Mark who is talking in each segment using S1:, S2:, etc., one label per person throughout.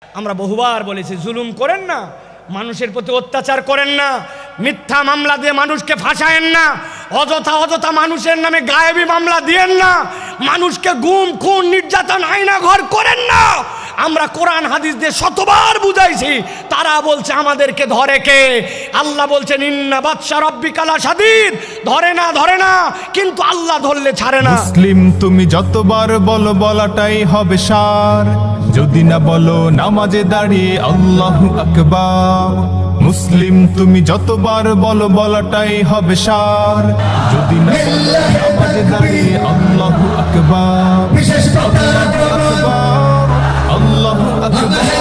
S1: আমরা বহুবার বলেছি, জুলুম করেন না, মানুষের প্রতি অত্যাচার করেন না, মিথ্যা মামলা দিয়ে মানুষকে ফাঁসায়েন না, অযথা মানুষের নামে গায়েবী মামলা দিয়েন না, মানুষকে গুম খুন নির্যাতন আয়না ঘর করেন না। আমরা কোরআন হাদিস দিয়ে শতবার বুঝাইছি, তারা বলছে আমাদেরকে ধরে কে? আল্লাহ বলছেন ইন্না বাতশা রাব্বিকা লাশাদীদ, ধরে না, কিন্তু আল্লাহ ধরলে ছাড়ে না।
S2: মুসলিম তুমি যতবার বলো বলাটাই হবে সার, যদি না বলো নামাজে দাঁড়িয়ে আল্লাহু আকবার। মুসলিম তুমি যতবার বলো বলাটাই হবে সার, যদি না বলো নামাজে দাঁড়িয়ে আল্লাহু আকবার।
S3: বিশেষ কথা
S2: আল্লাহু আকবার,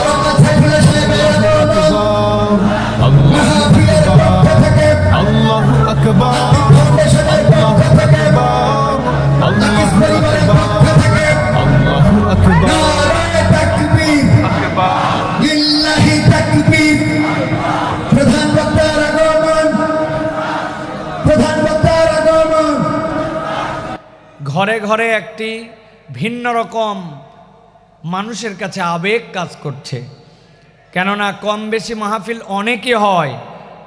S2: আল্লাহু আকবার, আল্লাহু আকবার।
S3: লিল্লাহি তাকবীর। প্রধান বক্তার আগমন।
S1: ঘরে ঘরে একটি ভিন্ন রকম মানুষের কাছে আবেগ কাজ করছে। কেননা কম বেশি মাহফিল অনেকই হয়,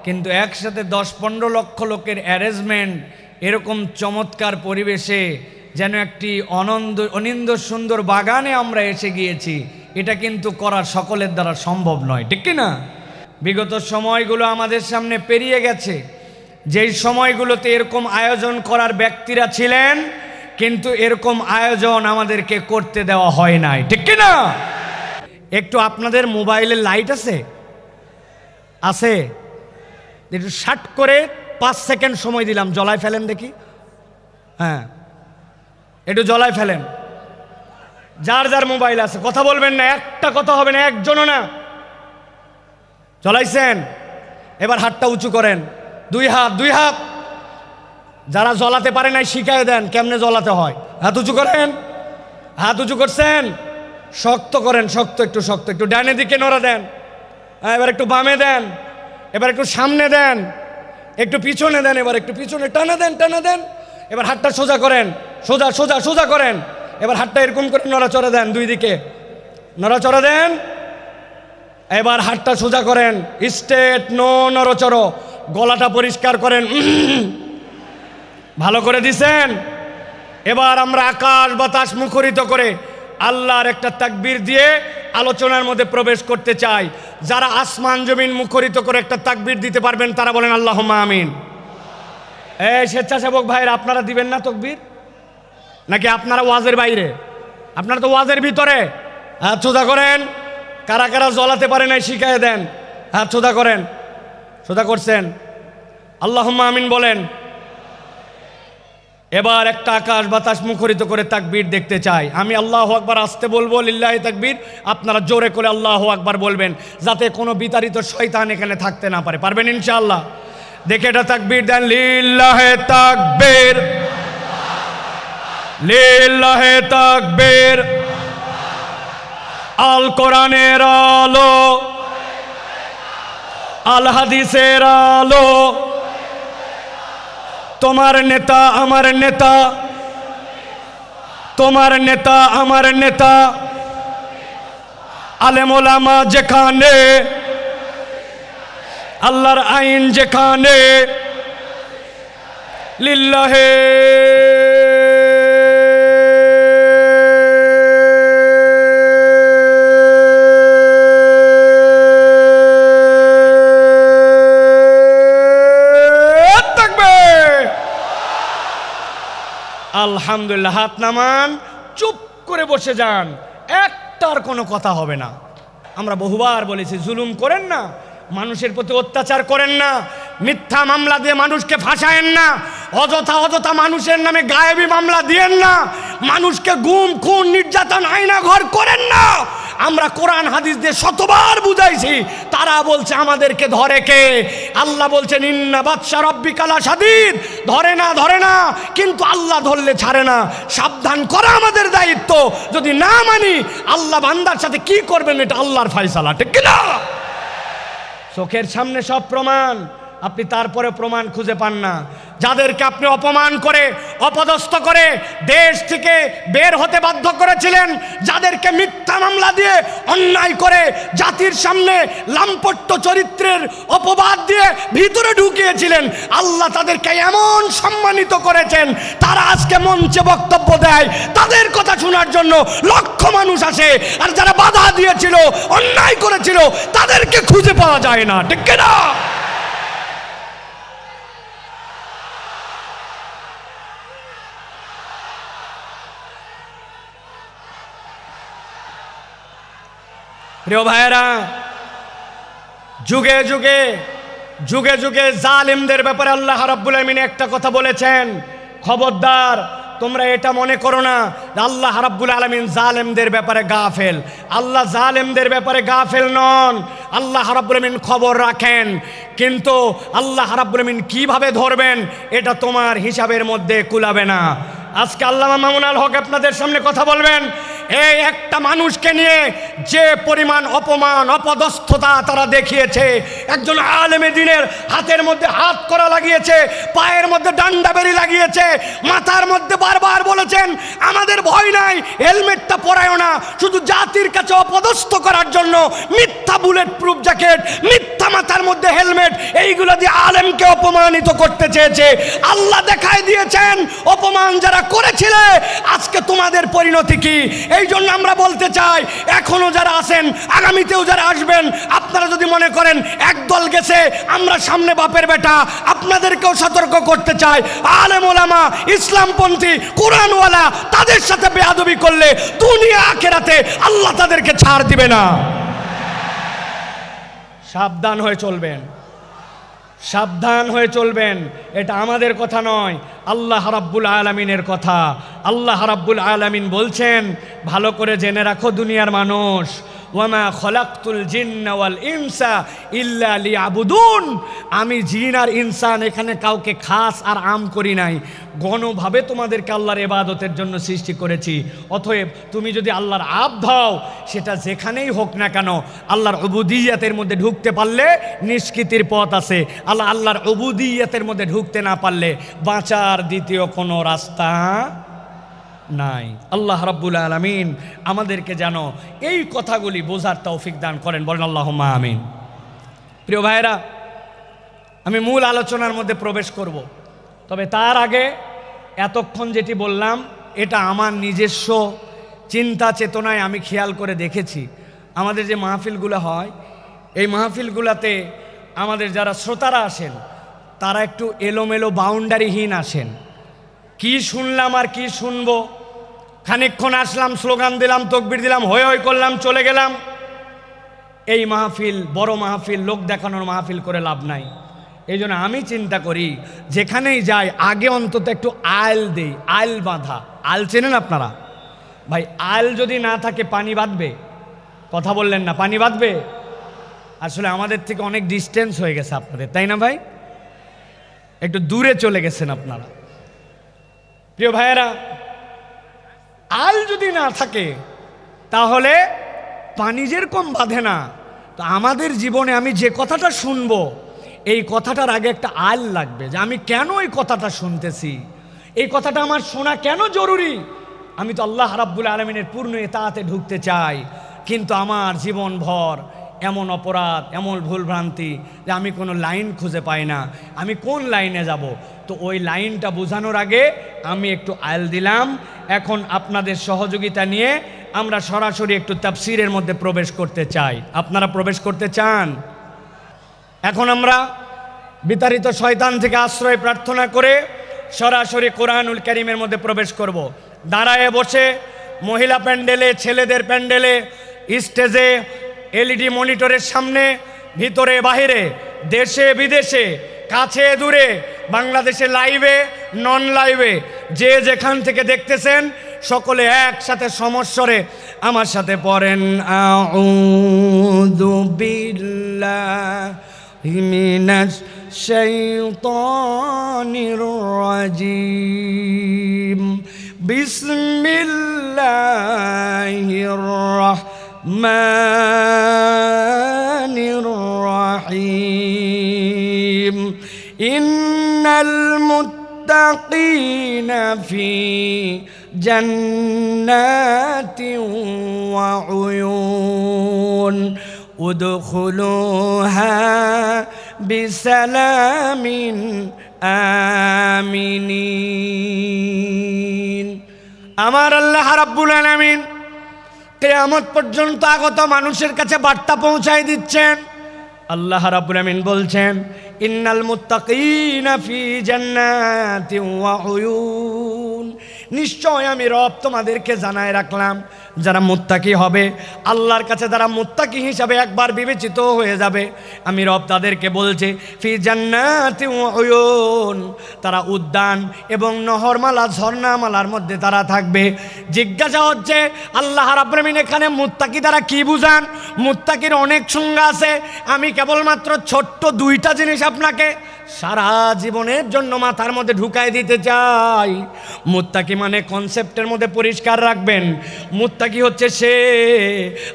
S1: কিন্তু একসাথে 10-15 লক্ষ লোকের অ্যারেঞ্জমেন্ট এরকম চমৎকার পরিবেশে যেন একটি অনিন্দ সুন্দর বাগানে আমরা এসে গিয়েছি, এটা কিন্তু করা সকলের দ্বারা সম্ভব নয়, ঠিক কি না? বিগত সময়গুলো আমাদের সামনে পেরিয়ে গেছে, যেই সময়গুলোতে এরকম আয়োজন করার ব্যক্তিরা ছিলেন, কিন্তু এরকম আয়োজন আমাদেরকে করতে দেওয়া হয় নাই, ঠিক কি না? একটু আপনাদের মোবাইলের লাইট আছে? একটু শার্ট করে 5 সেকেন্ড সময় দিলাম, জ্বলায় ফেলেন দেখি। হ্যাঁ, একটু জ্বলায় ফেলেন। যার যার মোবাইল আছে কথা বলবেন না, একটা কথা হবে না, একজনও না। জ্বলাইছেন? এবার হাতটা উঁচু করেন, দুই হাত। যারা জ্বলাতে পারে নাই শিখায় দেন কেমনে জ্বলাতে হয়। হাত উঁচু করেন, হাত উঁচু করছেন, শক্ত করেন, একটু শক্ত, একটু ডানে দিকে নড়া দেন, এবার একটু বামে দেন, এবার একটু সামনে দেন, একটু পিছনে দেন, এবার একটু পিছনে টানা দেন। এবার হাতটা সোজা করেন, সোজা করেন। এবার হাতটা এরকম করে নড়াচড়া দেন, দুই দিকে নড়াচড়া দেন। এবার হাতটা সোজা করেন, স্ট্রেট, নো নড়চড়। গলাটা পরিষ্কার করেন, ভালো করে দিছেন। এবার আমরা আকাশ বাতাস মুখরিত করে আল্লাহর একটা তাকবীর দিয়ে আলোচনার মধ্যে প্রবেশ করতে চাই। যারা আসমান জমিন মুখরিত করে একটা তাকবীর দিতে পারবেন তারা বলেন আল্লাহুম্মা আমিন। এই স্বেচ্ছাসেবক ভাইরা, আপনারা দিবেন না তাকবীর? নাকি আপনারা ওয়াজের বাইরে? আপনারা তো ওয়াজের ভিতরে। হাত সোজা করেন। কারা কারা জ্বলাতে পারে নাই শিখায় দেন। হাত সোজা করেন, সোজা করছেন, আল্লাহুম্মা আমিন বলেন। এবার একটা আকাশ বাতাস মুখরিত করে তাকবীর দেখতে চাই। আমি আল্লাহু আকবার আসতে বলবো, লিল্লাহি তাকবীর, আপনারা জোরে করে আল্লাহু আকবার বলবেন, যাতে কোনো বিতাড়িত শয়তান এখানে থাকতে না পারে। পারবেন ইনশাআল্লাহ? দেখে এটা তাকবীর দেন, লিল্লাহি তাকবীর, লিল্লাহি তাকবীর। আল কোরআনের আলো, আল হাদিসের আলো, তোমার নেতা আমার নেতা, তোমার নেতা আমার নেতা, আলেম ওলামা যেখানে, আল্লাহর আইন যেখানে, লিল্লাহে আলহামদুলিল্লাহ। হাত নামান, চুপ করে বসে যান, একটার কোনো কথা হবে না। আমরা বহুবার বলেছি, জুলুম করেন না, মানুষের প্রতি অত্যাচার করেন না, মিথ্যা মামলা দিয়ে মানুষকে ফাঁসায়েন না, অযথা মানুষের নামে গায়েবী মামলা দিয়েন না, মানুষকে গুম খুন নির্যাতন আয়না ঘর করেন না। আমরা কোরআন হাদিস দিয়ে শতবার বুঝাইছি, তারা বলছে আমাদেরকে ধরে কে? আল্লাহ বলছেন ইন্না বাতশা রাব্বিকা লাশাদীদ, ধরে না, কিন্তু আল্লাহ ধরলে ছাড়ে না। সাবধান করা আমাদের দায়িত্ব। যদি না মানি, আল্লাহ বান্দার সাথে কি করবেন এটা আল্লাহর ফয়সালা, ঠিক কি না? চোখের সামনে সব প্রমাণ। আপনি তারপরে প্রমাণ খুঁজে পান না। যাদেরকে আপনি অপমান করে অপদস্থ করে দেশ থেকে বের হতে বাধ্য করেছিলেন, যাদেরকে মিথ্যা মামলা দিয়ে অন্যায় করে জাতির সামনে লাম্পট্য চরিত্রের অপবাদ দিয়ে ভিতরে ঢুকিয়েছিলেন, আল্লাহ তাদেরকে এমন সম্মানিত করেছেন, তারা আজকে মঞ্চে বক্তব্য দেয়, তাদের কথা শোনার জন্য লক্ষ মানুষ আসে। আর যারা বাধা দিয়েছিল, অন্যায় করেছিল, তাদেরকে খুঁজে পাওয়া যায় না। ঠিক না? প্রিয় ভাইয়েরা, যুগে যুগে যুগে যুগে জালিমদের ব্যাপারে আল্লাহ রাব্বুল আলামিন একটা কথা বলেছেন, খবরদার তোমরা এটা মনে করো না আল্লাহ রাব্বুল আলামিন জালেমদের ব্যাপারে গাফেল। আল্লাহ জালেমদের ব্যাপারে গাফেল নন, আল্লাহ রাব্বুল আলামিন খবর রাখেন। কিন্তু আল্লাহ রাব্বুল আলামিন কিভাবে ধরবেন এটা তোমার হিসাবের মধ্যে কুলাবে না। আজকে আল্লামা মামুন আল হক আপনাদের সামনে কথা বলবেন, এই একটা মানুষকে নিয়ে যে পরিমাণ অপমান অপদস্থতা তারা দেখিয়েছে, একজন আলেমে দ্বীনের হাতের মধ্যে হাত করা লাগিয়েছে, পায়ের মধ্যে ডান্ডা বেরি লাগিয়েছে, মাথার মধ্যে বারবার বলেছেন আমাদের ভয় নাই, হেলমেটটা পরায়ও না, শুধু জাতির কাছে অপদস্থ করার জন্য মিথ্যা বুলেট প্রুফ জ্যাকেট, মিথ্যা মাথার মধ্যে হেলমেট, এইগুলো দিয়ে আলেমকে অপমানিত করতে চেয়েছে। আল্লাহ দেখায় দিয়েছেন অপমান যারা করেছিলে আজকে তোমাদের পরিণতি কি। এই জন্য আমরা বলতে চাই, এখনো যারা আছেন, আগামীতেও যারা আসবেন, আপনারা যদি মনে করেন একদল গেছে আমরা সামনে বাপের বেটা, আপনাদেরকেও সতর্ক করতে চাই, আলেম ওলামা ইসলামপন্থী কোরআনওয়ালা তাদের সাথে বেয়াদবি করলে দুনিয়া আখিরাতে আল্লাহ তাদেরকে ছাড় দিবে না। সাবধান হয়ে চলবেন, সাবধান হয়ে চলবেন। এটা আমাদের কথা নয়, আল্লাহ রাব্বুল আলামিনের কথা। আল্লাহ রাব্বুল আলামিন বলছেন, ভালো করে জেনে রাখো দুনিয়ার মানুষ, ওয়ামা খলাকতুল জিন্না ওয়াল ইনসা ইল্লা লিয়াবুদুন, আমি জিন আর ইনসান এখানে কাউকে খাস আর আম করি নাই, গণভাবে তোমাদেরকে আল্লাহর ইবাদতের জন্য সৃষ্টি করেছি। অতএব তুমি যদি আল্লাহর আবদ হও, সেটা যেখানেই হোক না কেন, আল্লাহর উবুদিয়্যাতের মধ্যে ঢুকতে পারলে নিষ্কৃতির পথ আছে, আল্লাহর উবুদিয়্যাতের মধ্যে ঢুকতে না পারলে বাঁচার দ্বিতীয় কোনো রাস্তা নাই। আল্লাহ রাব্বুল আলামিন আমাদেরকে যেন এই কথাগুলি বোঝার তৌফিক দান করেন, বলেন আল্লাহুম্মা আমিন। প্রিয় ভাইয়েরা, আমি মূল আলোচনার মধ্যে প্রবেশ করব, তবে তার আগে এতক্ষণ যেটি বললাম এটা আমার নিজস্ব চিন্তা চেতনায় আমি খেয়াল করে দেখেছি। আমাদের যে মাহফিলগুলো হয়, এই মাহফিলগুলোতে আমাদের যারা শ্রোতারা আসেন তারা একটু এলোমেলো বাউন্ডারিহীন আসেন। কি শুনলাম আর কি শুনবো, খানিকক্ষণ আসলাম, স্লোগান দিলাম, তকবির দিলাম, হই হই করলাম, চলে গেলাম। এই মাহফিল বড় মাহফিল, লোক দেখানোর মাহফিল করে লাভ নাই। এই জন্য আমি চিন্তা করি যেখানেই যাই আগে অন্তত একটু আইল দেই, আইল বাঁধা। আইল চেনেন আপনারা? ভাই আইল যদি না থাকে পানি বাঁধবে? কথা বললেন না, পানি বাঁধবে? আসলে আমাদের থেকে অনেক ডিস্টেন্স হয়ে গেছে আপনাদের, তাই না ভাই? একটু দূরে চলে গেছেন আপনারা। প্রিয় ভাইয়েরা, আল যদি না থাকে তাহলে পানি যেরকম বাঁধে না, তো আমাদের জীবনে আমি যে কথাটা শুনবো এই কথাটার আগে একটা আল লাগবে, যে আমি কেন এই কথাটা শুনতেছি, এই কথাটা আমার শোনা কেন জরুরি। আমি তো আল্লাহ রাব্বুল আলামিনের পূর্ণ ইতাআতে ঢুকতে চাই, কিন্তু আমার জীবনভর এমন অপরাধ, এমন ভুলভ্রান্তি যে আমি কোনো লাইন খুঁজে পাই না, আমি কোন লাইনে যাব। তো ওই লাইনটা বোঝানোর আগে আমি একটু আইল দিলাম। এখন আপনাদের সহযোগিতা নিয়ে আমরা সরাসরি একটু তাফসীরের মধ্যে প্রবেশ করতে চাই। আপনারা প্রবেশ করতে চান? এখন আমরা বিতাড়িত শয়তান থেকে আশ্রয় প্রার্থনা করে সরাসরি কোরআনুল কারীমের মধ্যে প্রবেশ করব। দাঁড়ায় বসে, মহিলা প্যান্ডেলে, ছেলেদের প্যান্ডেলে, স্টেজে, এলইডি মনিটরের সামনে, ভিতরে বাহিরে, দেশে বিদেশে, কাছে দূরে, বাংলাদেশে লাইভে, নন লাইভে, যে যেখান থেকে দেখতেছেন সকলে একসাথে সমস্বরে আমার সাথে পড়েন, আউযু বিল্লাহি মিনাশ শাইতানির রাজিম, বিসমিল্লাহির রাহমানির রাহিম। ইন্নাল মুত্তাকিনা ফি জান্নাতিন ওয়া উয়ুন উদখুলুহা বিসালামিন আমিনিন। আমার আল্লাহ রাব্বুল আলামিন কিয়ামত পর্যন্ত আগত মানুষের কাছে বার্তা পৌঁছায় দিচ্ছেন। আল্লাহ রাব্বুল আমিন বলছেন, ইন্নাল মুত্তাকিনা ফি জান্নাতিন ওয়া উয়ুন, নিশ্চয় আমি রব তোমাদেরকে জানায় রাখলাম, যারা মুত্তাকি হবে, আল্লাহর কাছে যারা মুত্তাকি হিসাবে একবার বিবেচিত হয়ে যাবে, আমি রব তাদেরকে বলছি ফি জান্নাতিন ওয়া উয়ুন, তারা উদ্যান এবং নহরমালা ঝর্ণামালার মধ্যে তারা থাকবে। জিজ্ঞাসা হচ্ছে আল্লাহ রাব্বুল আমিন এখানে মুত্তাকি দ্বারা কি বুঝান? মুত্তাকির অনেক সংজ্ঞা আছে, আমি কেবলমাত্র ছোট্ট দুইটা জিনিস আপনাকে সারা জীবনের জন্য মাথার মধ্যে ঢুকাই দিতে চাই। মুত্তাকি মানে কনসেপ্টের মধ্যে পরিষ্কার রাখবেন, মুত্তাকি হচ্ছে সে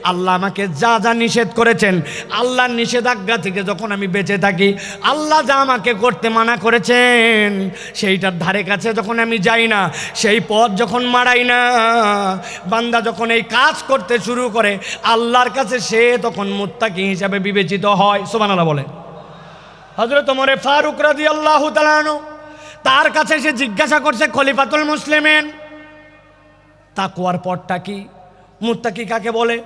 S1: আল্লাহ আমাকে যা যা নিষেধ করেছেন, আল্লাহর নিষেধাজ্ঞা থেকে যখন আমি বেঁচে থাকি, আল্লাহ যা আমাকে করতে মানা করেছেন সেইটার ধারে কাছে যখন আমি যাই না, সেই পথ যখন মারাই না, বান্দা যখন এই কাজ করতে শুরু করে, আল্লাহর কাছে সে তখন মুত্তাকি হিসাবে বিবেচিত হয়। সুবহানাল্লাহ বলে। হযরত ওমর ফারুক রাদিয়াল্লাহু তাআলা আনহু তার কাছে সে জিজ্ঞাসা করছে, খলিফাতুল মুসলিমিন, তাকওয়ার পথটা কি? মুত্তাকি কাকে বলে?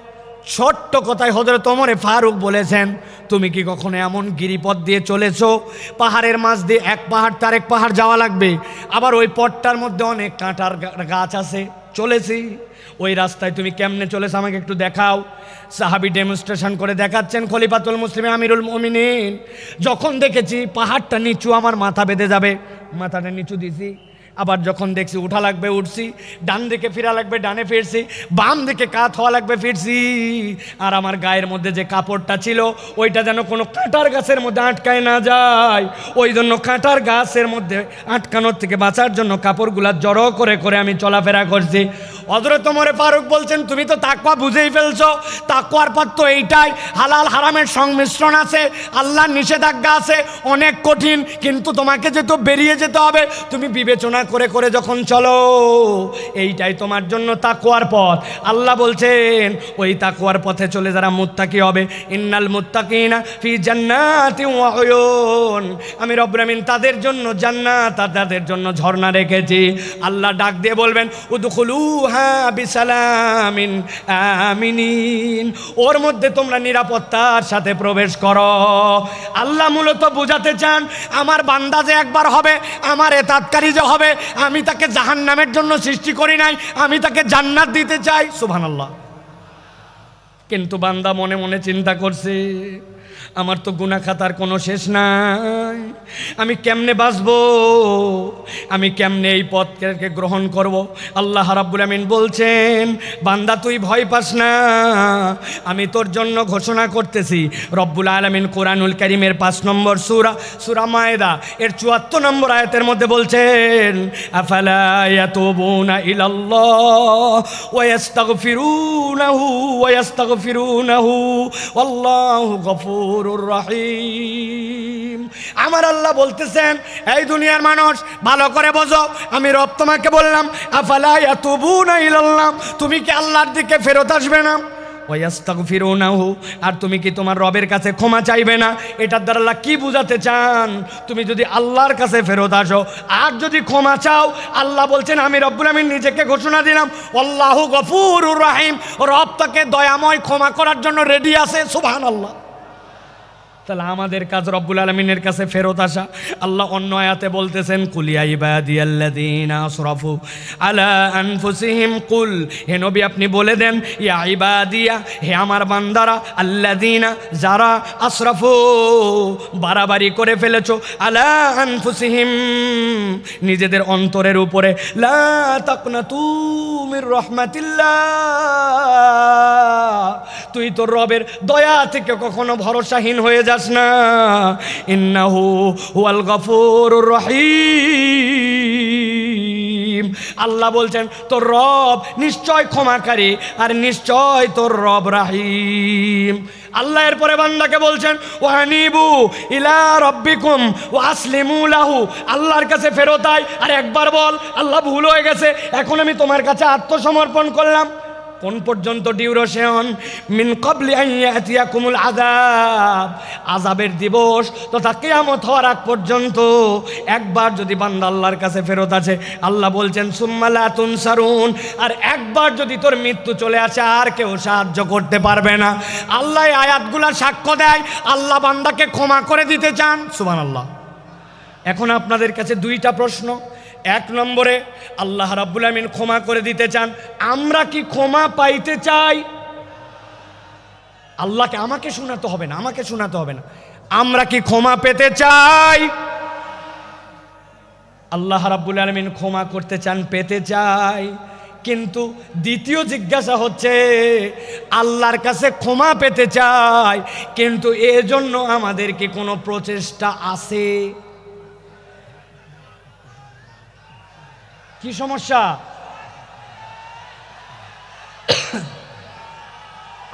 S1: ছোট্ট কথায় হযরত ওমর ফারুক বলেছেন, তুমি কি কখনো এমন গিরিপথ দিয়ে চলেছো, পাহাড়ের মাঝ দিয়ে এক পাহাড় তার এক পাহাড় যাওয়া লাগবে, আবার ওই পথটার মধ্যে অনেক কাঁটার গাছ আছে, চলেছি, ওই রাস্তায় তুমি কেমনে চলেছো আমাকে একটু দেখাও। সাহাবী ডেমনস্ট্রেশন করে দেখাচ্ছেন, খলিফাতুল মুসলিমিন আমিরুল মুমিনিন, যখন দেখেছি পাহাড়টা নিচু, আমার মাথা বেঁধে যাবে, মাথাটা নিচু দিছি, আবার যখন দেখছি উঠা লাগবে উঠছি, ডান দিকে ফিরা লাগবে ডানে ফিরছি, বাম দিকে কাত হওয়া লাগবে ফিরছি, আর আমার গায়ের মধ্যে যে কাপড়টা ছিল ওইটা যেন কোনো কাঁটার গাছের মধ্যে আটকায় না যায়, ওই জন্য কাঁটার গাছের মধ্যে আটকানোর থেকে বাঁচার জন্য কাপড়গুলা জড়ো করে করে আমি চলাফেরা করছি। হযরত ওমর ফারুক বলছেন, তুমি তো তাকওয়া বুঝেই ফেলছো, তাকওয়ার পথ তো এইটাই, হালাল হারামের সংমিশ্রণ আছে, আল্লাহর নিষেধাজ্ঞা আছে, অনেক কঠিন, কিন্তু তোমাকে যেহেতু বেরিয়ে যেতে হবে, তুমি বিবেচনা করে করে যখন চলো, এইটাই তোমার জন্য তাকওয়ার পথ। আল্লাহ বলছেন ওই তাকওয়ার পথে চলে যারা মুত্তাকি হবে, ইন্নাল মুত্তাকিনা ফি জান্নাতিন ওয়া উয়ুন, আমি রব্বুল আমিন তাদের জন্য জান্নাত আর তাদের জন্য ঝর্ণা রেখেছি। আল্লাহ ডাক দিয়ে বলবেন, উদখুলুহা বিসালামিন আমিনিন, ওর মধ্যে তোমরা নিরাপত্তার সাথে প্রবেশ করো। আল্লাহ মূলত বোঝাতে চান, আমার বান্দা যে একবার হবে, আমার এতাতকারী যে হবে, আমি তাকে জাহান্নামের জন্য সৃষ্টি করি নাই, আমি তাকে জান্নাত দিতে চাই। সুবহানাল্লাহ। কিন্তু বান্দা মনে মনে চিন্তা করছে, আমার তো গুনাহ খাতার কোনো শেষ নাই, আমি কেমনে বাঁচবো, আমি কেমনে এই পথকে গ্রহণ করব? আল্লাহ রাব্বুল আমিন বলছেন, বান্দা তুই ভয় পাস না, আমি তোর জন্য ঘোষণা করতেছি। রব্বুল আলামিন কোরআনুল কারীমের 5 নম্বর সূরা মায়েদা এর 74 নম্বর আয়াতের মধ্যে বলছেন, আফালা ইয়াতুবুনা ইলাল্লাহ ওয়া ইয়াস্তাগফিরুনাহু ওয়াল্লাহু গফুর রহিম। আমার আল্লাহ বলতেছেন, এই দুনিয়ার মানুষ ভালো করে বোঝো, আমি রব তোমাকে বললাম, আফালা ইয়াতুবুনা ইলাল্লাহ, তুমি কি আল্লাহর দিকে ফেরত আসবে না? ওয়াস্তাগফিরুনাহু, আর তুমি কি তোমার রবের কাছে ক্ষমা চাইবে না? এটার দ্বারা আল্লাহ কি বুঝাতে চান? তুমি যদি আল্লাহর কাছে ফেরত আসো আর যদি ক্ষমা চাও, আল্লাহ বলছেন আমি রব্বুল আমিন নিজেকে ঘোষণা দিলাম, আল্লাহু গফুরুর রহিম, রব তাকে দয়াময় ক্ষমা করার জন্য রেডি আছে। সুবহানাল্লাহ। তাহলে আমাদের কাজ রব্বুল আলামিনের কাছে ফেরত আসা। আল্লাহ অন্য আয়াতে বলতেছেন, কুল ইয়া ইবাদিয়াল্লাযীনা আসরাফু আলা আনফুসিহিম, কুল, হে নবী আপনি বলে দেন, ইয়া ইবাদিয়া, হে আমার বান্দারা, আল্লাযীনা, যারা, আসরাফু, বাড়াবাড়ি করে ফেলেছো, আলা আনফুসিহিম, নিজেদের অন্তরের উপরে, লা তাকনাতু মির রাহমাতিল্লাহ, তুই তোর রবের দয়া থেকে কখনো ভরসাহীন হয়ে যাস না, ইন্নাহু হুয়াল গফুরুর রহিম, আল্লাহ বলছেন তোর রব নিশ্চয় ক্ষমাকারী আর নিশ্চয় তোর রব রাহিম। আল্লাহ এরপরে বান্দাকে বলছেন ওয়ানিবু ইলা রাব্বিকুম ওয়া আসলিমু লাহু, আল্লাহর কাছে ফেরত আয় আর একবার বল আল্লাহ ভুল হয়ে গেছে, এখন আমি তোমার কাছে আত্মসমর্পণ করলাম। কোন পর্যন্ত ডিউরেশন? মিন ক্বাবলি আন ইয়াতিয়াকুমুল আযাব, আযাবের দিবস তথা কিয়ামত হওয়ার আগ পর্যন্ত একবার যদি বান্দা আল্লাহর কাছে ফেরত আসে, আল্লাহ বলছেন সুম্মা লা তুনসারুন, আর একবার যদি তোর মৃত্যু চলে আসে আর কেউ সাহায্য করতে পারবে না। আল্লাহ এই আয়াতগুলা সাক্ষ্য দেয় আল্লাহ বান্দাকে ক্ষমা করে দিতে চান। সুবহানাল্লাহ। এখন আপনাদের কাছে দুইটা প্রশ্ন। এক নম্বরে আল্লাহ রাব্বুল আমিন ক্ষমা করে দিতে চান, আমরা কি ক্ষমা পাইতে চাই? আল্লাহকে আমাকে শোনাতে হবে না, আমাকে শোনাতে হবে না, আমরা কি ক্ষমা পেতে চাই? আল্লাহ রাব্বুল আমিন ক্ষমা করতে চান, পেতে চাই। কিন্তু দ্বিতীয় জিজ্ঞাসা হচ্ছে আল্লাহর কাছে ক্ষমা পেতে চাই, কিন্তু এজন্য আমাদের কি কোনো প্রচেষ্টা আছে? কি সমস্যা?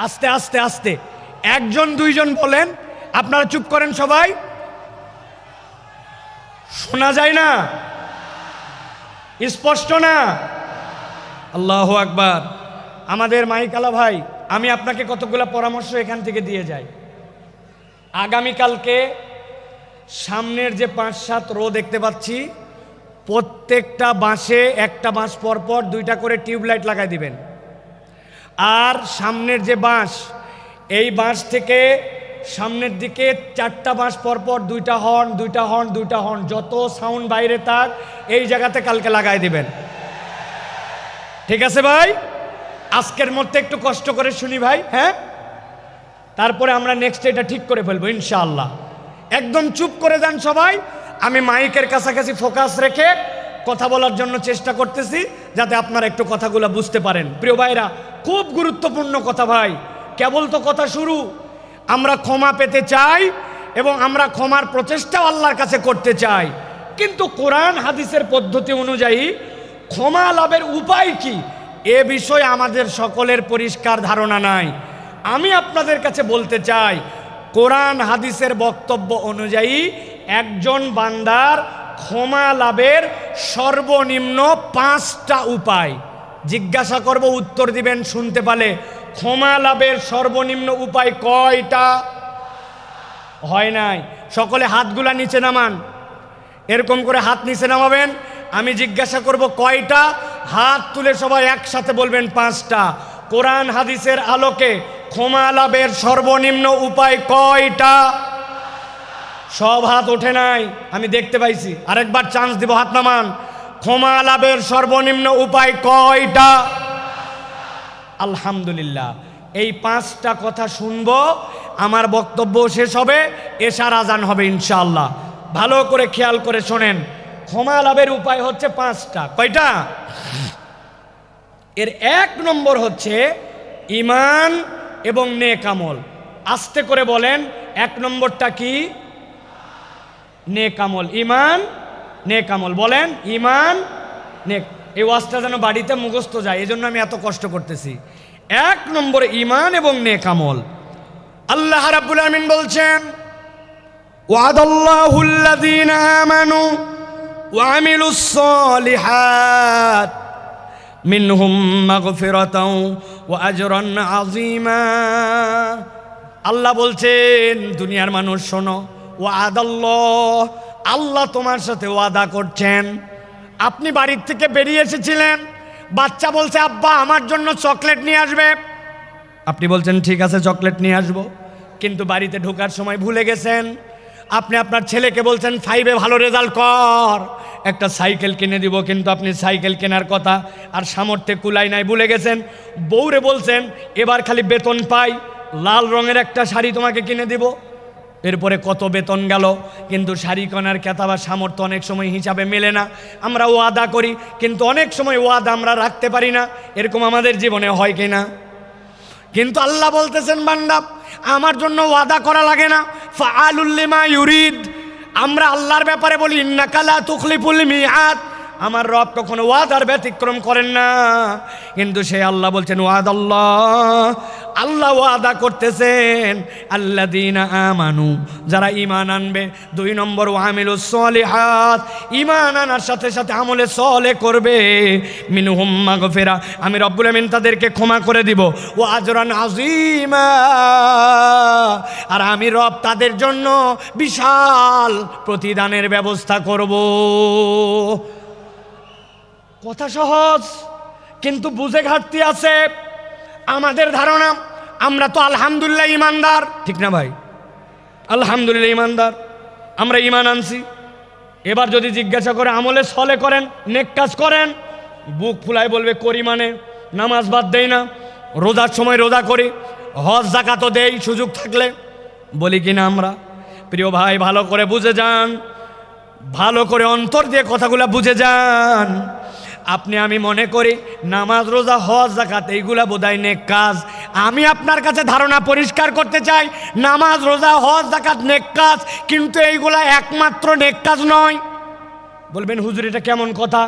S1: আস্তে আস্তে আস্তে, একজন দুইজন বলেন, আপনারা চুপ করেন সবাই, শোনা যায় না, স্পষ্ট না? আল্লাহু আকবার। আমাদের মাইকালা ভাই, আমি আপনাকে কতগুলো পরামর্শ এখান থেকে দিয়ে যাই। আগামীকালকে সামনের যে 5-7 রো দেখতে পাচ্ছি, প্রত্যেকটা বাঁশে একটা বাঁশ পরপর 2টা করে টিউবলাইট লাগাই দিবেন। আর সামনের যে বাঁশ, এই বাঁশ থেকে সামনের দিকে 4টা বাঁশ পরপর 2টা হর্ন 2টা হর্ন 2টা হর্ন, যত সাউন্ড বাইরে থাক এই জায়গাতে কালকে লাগাই দিবেন। ঠিক আছে ভাই? আজকের মধ্যে একটু কষ্ট করে শুনি ভাই, হ্যাঁ? তারপরে আমরা নেক্সট এটা ঠিক করে ফেলবো ইনশাআল্লাহ। একদম চুপ করে যান সবাই, আমি মাইকের কাছাকাছি ফোকাস রেখে কথা বলার জন্য চেষ্টা করতেছি যাতে আপনারা একটু কথাগুলো বুঝতে পারেন। প্রিয় ভাইরা, খুব গুরুত্বপূর্ণ কথা ভাই, কেবল তো কথা শুরু। আমরা ক্ষমা পেতে চাই এবং আমরা ক্ষমার প্রচেষ্টাও আল্লাহর কাছে করতে চাই, কিন্তু কোরআন হাদিসের পদ্ধতি অনুযায়ী ক্ষমা লাভের উপায় কি এ বিষয়ে আমাদের সকলের পরিষ্কার ধারণা নাই। আমি আপনাদের কাছে বলতে চাই, কোরআন হাদিসের বক্তব্য অনুযায়ী একজন বান্দার ক্ষমা লাভের সর্বনিম্ন 5টা উপায়। জিজ্ঞাসা করব, উত্তর দিবেন শুনতে পালে। ক্ষমা লাভের সর্বনিম্ন উপায় কয়টা? হয় নাই? সকলে হাতগুলা নিচে নামান, এরকম করে হাত নিচে নামাবেন। আমি জিজ্ঞাসা করব কয়টা, হাত তুলে সবাই একসাথে বলবেন 5টা। কোরআন হাদিসের আলোকে ক্ষমা লাভের সর্বনিম্ন উপায় কয়টা? সব হাত ওঠে নাই, আমি দেখতে পাইছি। আরেকবার চান্স দিব, হাত নামান। ক্ষমা লাভের সর্বনিম্ন উপায় কয়টা? আলহামদুলিল্লাহ। এই 5টা কথা শুনবো, আমার বক্তব্য শেষ হবে, এশার আজান হবে ইনশাআল্লাহ। ভালো করে খেয়াল করে শোনেন। ক্ষমা লাভের উপায় হচ্ছে 5টা। কয়টা? এর 1 নম্বর হচ্ছে ঈমান এবং নেক আমল। আস্তে করে বলেন, 1 নম্বরটা কি? নেক আমল। ঈমান, নেক আমল। বলেন, ঈমান, নেক। এই ওয়াজটা যেন বাড়িতে মুখস্থ যায়, এজন্য আমি এত কষ্ট করতেছি। 1 নম্বর ঈমান এবং নেক আমল। আল্লাহ রাব্বুল আমিন বলছেন, ওয়াদাল্লাহুল্লাযীনা আমানু ওয়া আমিলুস সালিহাত মিনহুম মাগফিরাতাও ওয়া আজরান আযীমা। আল্লাহ বলছেন, দুনিয়ার মানুষ শোনো, ওয়াদাল্লাহ, আল্লাহ তোমার সাথে ওয়াদা করছেন। আপনি বাড়ির থেকে বেরিয়ে এসেছিলেন, বাচ্চা বলছে আব্বা আমার জন্য চকলেট নিয়ে আসবে। আপনি বলছেন ঠিক আছে চকলেট নিয়ে আসবো, কিন্তু বাড়িতে ঢোকার সময় ভুলে গেছেন। আপনি আপনার ছেলেকে বলছেন 5-এ ভালো রেজাল্ট কর, একটা সাইকেল কিনে দিব, কিন্তু আপনি সাইকেল কেনার কথা আর সামর্থ্যে কুলাই নাই, ভুলে গেছেন। বউরে বলছেন এবার খালি বেতন পাই লাল রঙের একটা শাড়ি তোমাকে কিনে দিব। এরপরে কত বেতন গেল, কিন্তু শাড়ি কেনার ক্রেতা বা সামর্থ্য অনেক সময় হিসাবে মেলে না। আমরা ওয়াদা করি, কিন্তু অনেক সময় ওয়াদা আমরা রাখতে পারি না। এরকম আমাদের জীবনে হয় কি না? কিন্তু আল্লাহ বলতেছেন, বান্দা আমার জন্য ওয়াদা করা লাগে না, ফাআলুল লিমা ইউরিদ। আমরা আল্লাহর ব্যাপারে বলি ইন্নাকা লা তুখলিফুল মিআদ, আমার রব কখনো ওয়াদার ব্যতিক্রম করেন না। কিন্তু সেই আল্লাহ বলছেন ওয়াদাল্লাহ, আল্লাহ ওয়াদা করতেছেন আল্লাযীনা আমানু, যারা ঈমান আনবে। 2 নম্বর ওয়ামিলুস সলিহাত, ঈমান আনার সাথে সাথে আমলে সলেহ করবে। মিনহুম মাগফিরা, আমি রব্বুল আমিন তাদেরকে ক্ষমা করে দিব। ওয়া আজরান আযীমা, আর আমি রব তাদের জন্য বিশাল প্রতিদানের ব্যবস্থা করব। কথা সহজ, কিন্তু বুঝে ঘাটতি আছে। আমাদের ধারণা আমরা তো আলহামদুলিল্লাহ ইমানদার, ঠিক না ভাই? আলহামদুলিল্লাহ ইমানদার, আমরা ইমান আনছি। এবার যদি জিজ্ঞাসা করে আমলে সলে করেন, নেক কাজ করেন, বুক ফুলায় বলবে করি, মানে নামাজ বাদ দেই না, রোজার সময় রোজা করি, হজ যাকাতও দেই সুযোগ থাকলে, বলি কিনা আমরা? প্রিয় ভাই, ভালো করে বুঝে যান, ভালো করে অন্তর দিয়ে কথাগুলো বুঝে যান। আপনি আমি মনে করি নামাজ রোজা হজ যাকাত এইগুলা বোধহয় নেক কাজ। আমি আপনার কাছে ধারণা পরিষ্কার করতে চাই, নামাজ রোজা হজ যাকাত নেক কাজ, কিন্তু এইগুলা একমাত্র নেক কাজ নয়। বলবেন হুজুর এটা কেমন কথা?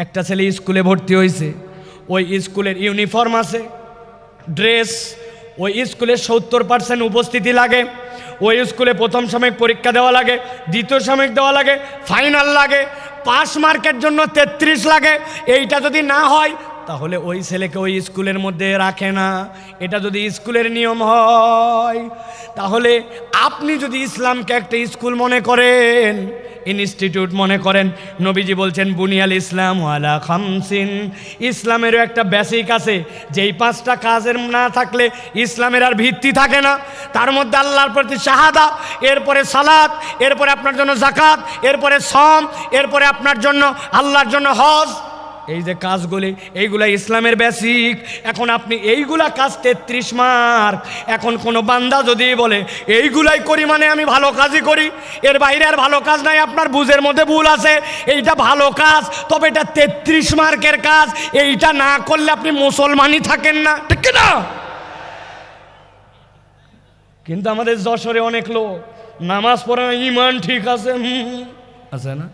S1: একটা ছেলে স্কুলে ভর্তি হয়েছে, ওই স্কুলের ইউনিফর্ম আছে, ড্রেস, ওই স্কুলে 70% উপস্থিতি লাগে, ওই স্কুলে প্রথম সাময়িক পরীক্ষা দেওয়া লাগে, দ্বিতীয় সাময়িক দেওয়া লাগে, ফাইনাল লাগে, পাস মার্কের জন্য 33 লাগে। এইটা যদি না হয় তাহলে ওই ছেলেকে ওই স্কুলের মধ্যে রাখে না। এটা যদি স্কুলের নিয়ম হয়, তাহলে আপনি যদি ইসলামকে একটা স্কুল মনে করেন, ইনস্টিটিউট মনে করেন, নবীজি বলছেন বুনিয়াল ইসলাম আলা খামসিন, ইসলামেরও একটা বেসিক আছে, যেই 5টা কাজের না থাকলে ইসলামের আর ভিত্তি থাকে না। তার মধ্যে আল্লাহর প্রতি শাহাদা, এরপরে সালাত, এরপরে আপনার জন্য যাকাত, এরপরে সম, এরপরে আপনার জন্য আল্লাহর জন্য হজ। এই যে কাজগুলি, এইগুলা ইসলামের বেসিক। এখন আপনি এইগুলা কাজ 33 মার্ক। এখন কোনো বান্দা যদি বলে এইগুলাই করি মানে আমি ভালো কাজই করি, এর বাইরে আর ভালো কাজ নাই, আপনার বুঝের মধ্যে ভুল আছে। এইটা ভালো কাজ, তবে এটা 33 মার্কের কাজ, এইটা না করলে আপনি মুসলমানই থাকেন না, ঠিক না? কিন্তু আমাদের যশোরে অনেক লোক নামাজ পড়ে না, ইমান ঠিক আছে, আছে না?